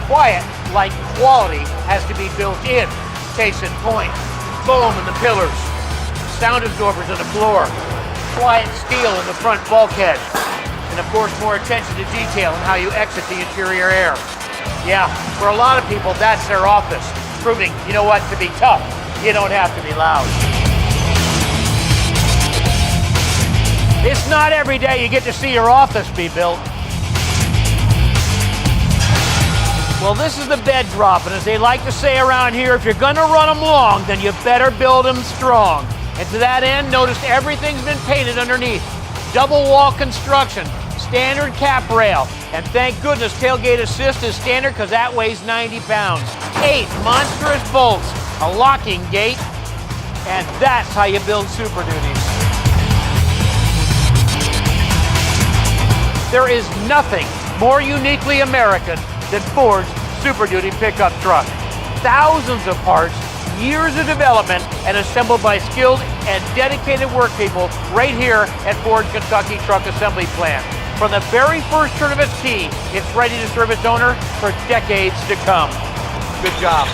Quiet, like quality, has to be built in. Case in point, foam in the pillars, sound absorbers in the floor, quiet steel in the front bulkhead, and of course more attention to detail in how you exit the interior air. Yeah, for a lot of people, that's their office, proving, you know what, to be tough, you don't have to be loud. It's not every day you get to see your office be built. Well, this is the bed drop, and as they like to say around here, if you're gonna run them long, then you better build them strong. And to that end, notice everything's been painted underneath. Double wall construction, standard cap rail, and thank goodness tailgate assist is standard because that weighs 90 pounds. 8 monstrous bolts, a locking gate, and that's how you build Super Duties. There is nothing more uniquely American than Ford's Super Duty pickup truck. Thousands of parts, years of development, and assembled by skilled and dedicated work people right here at Ford Kentucky Truck Assembly Plant. From the very first turn of its key, it's ready to serve its owner for decades to come. Good job.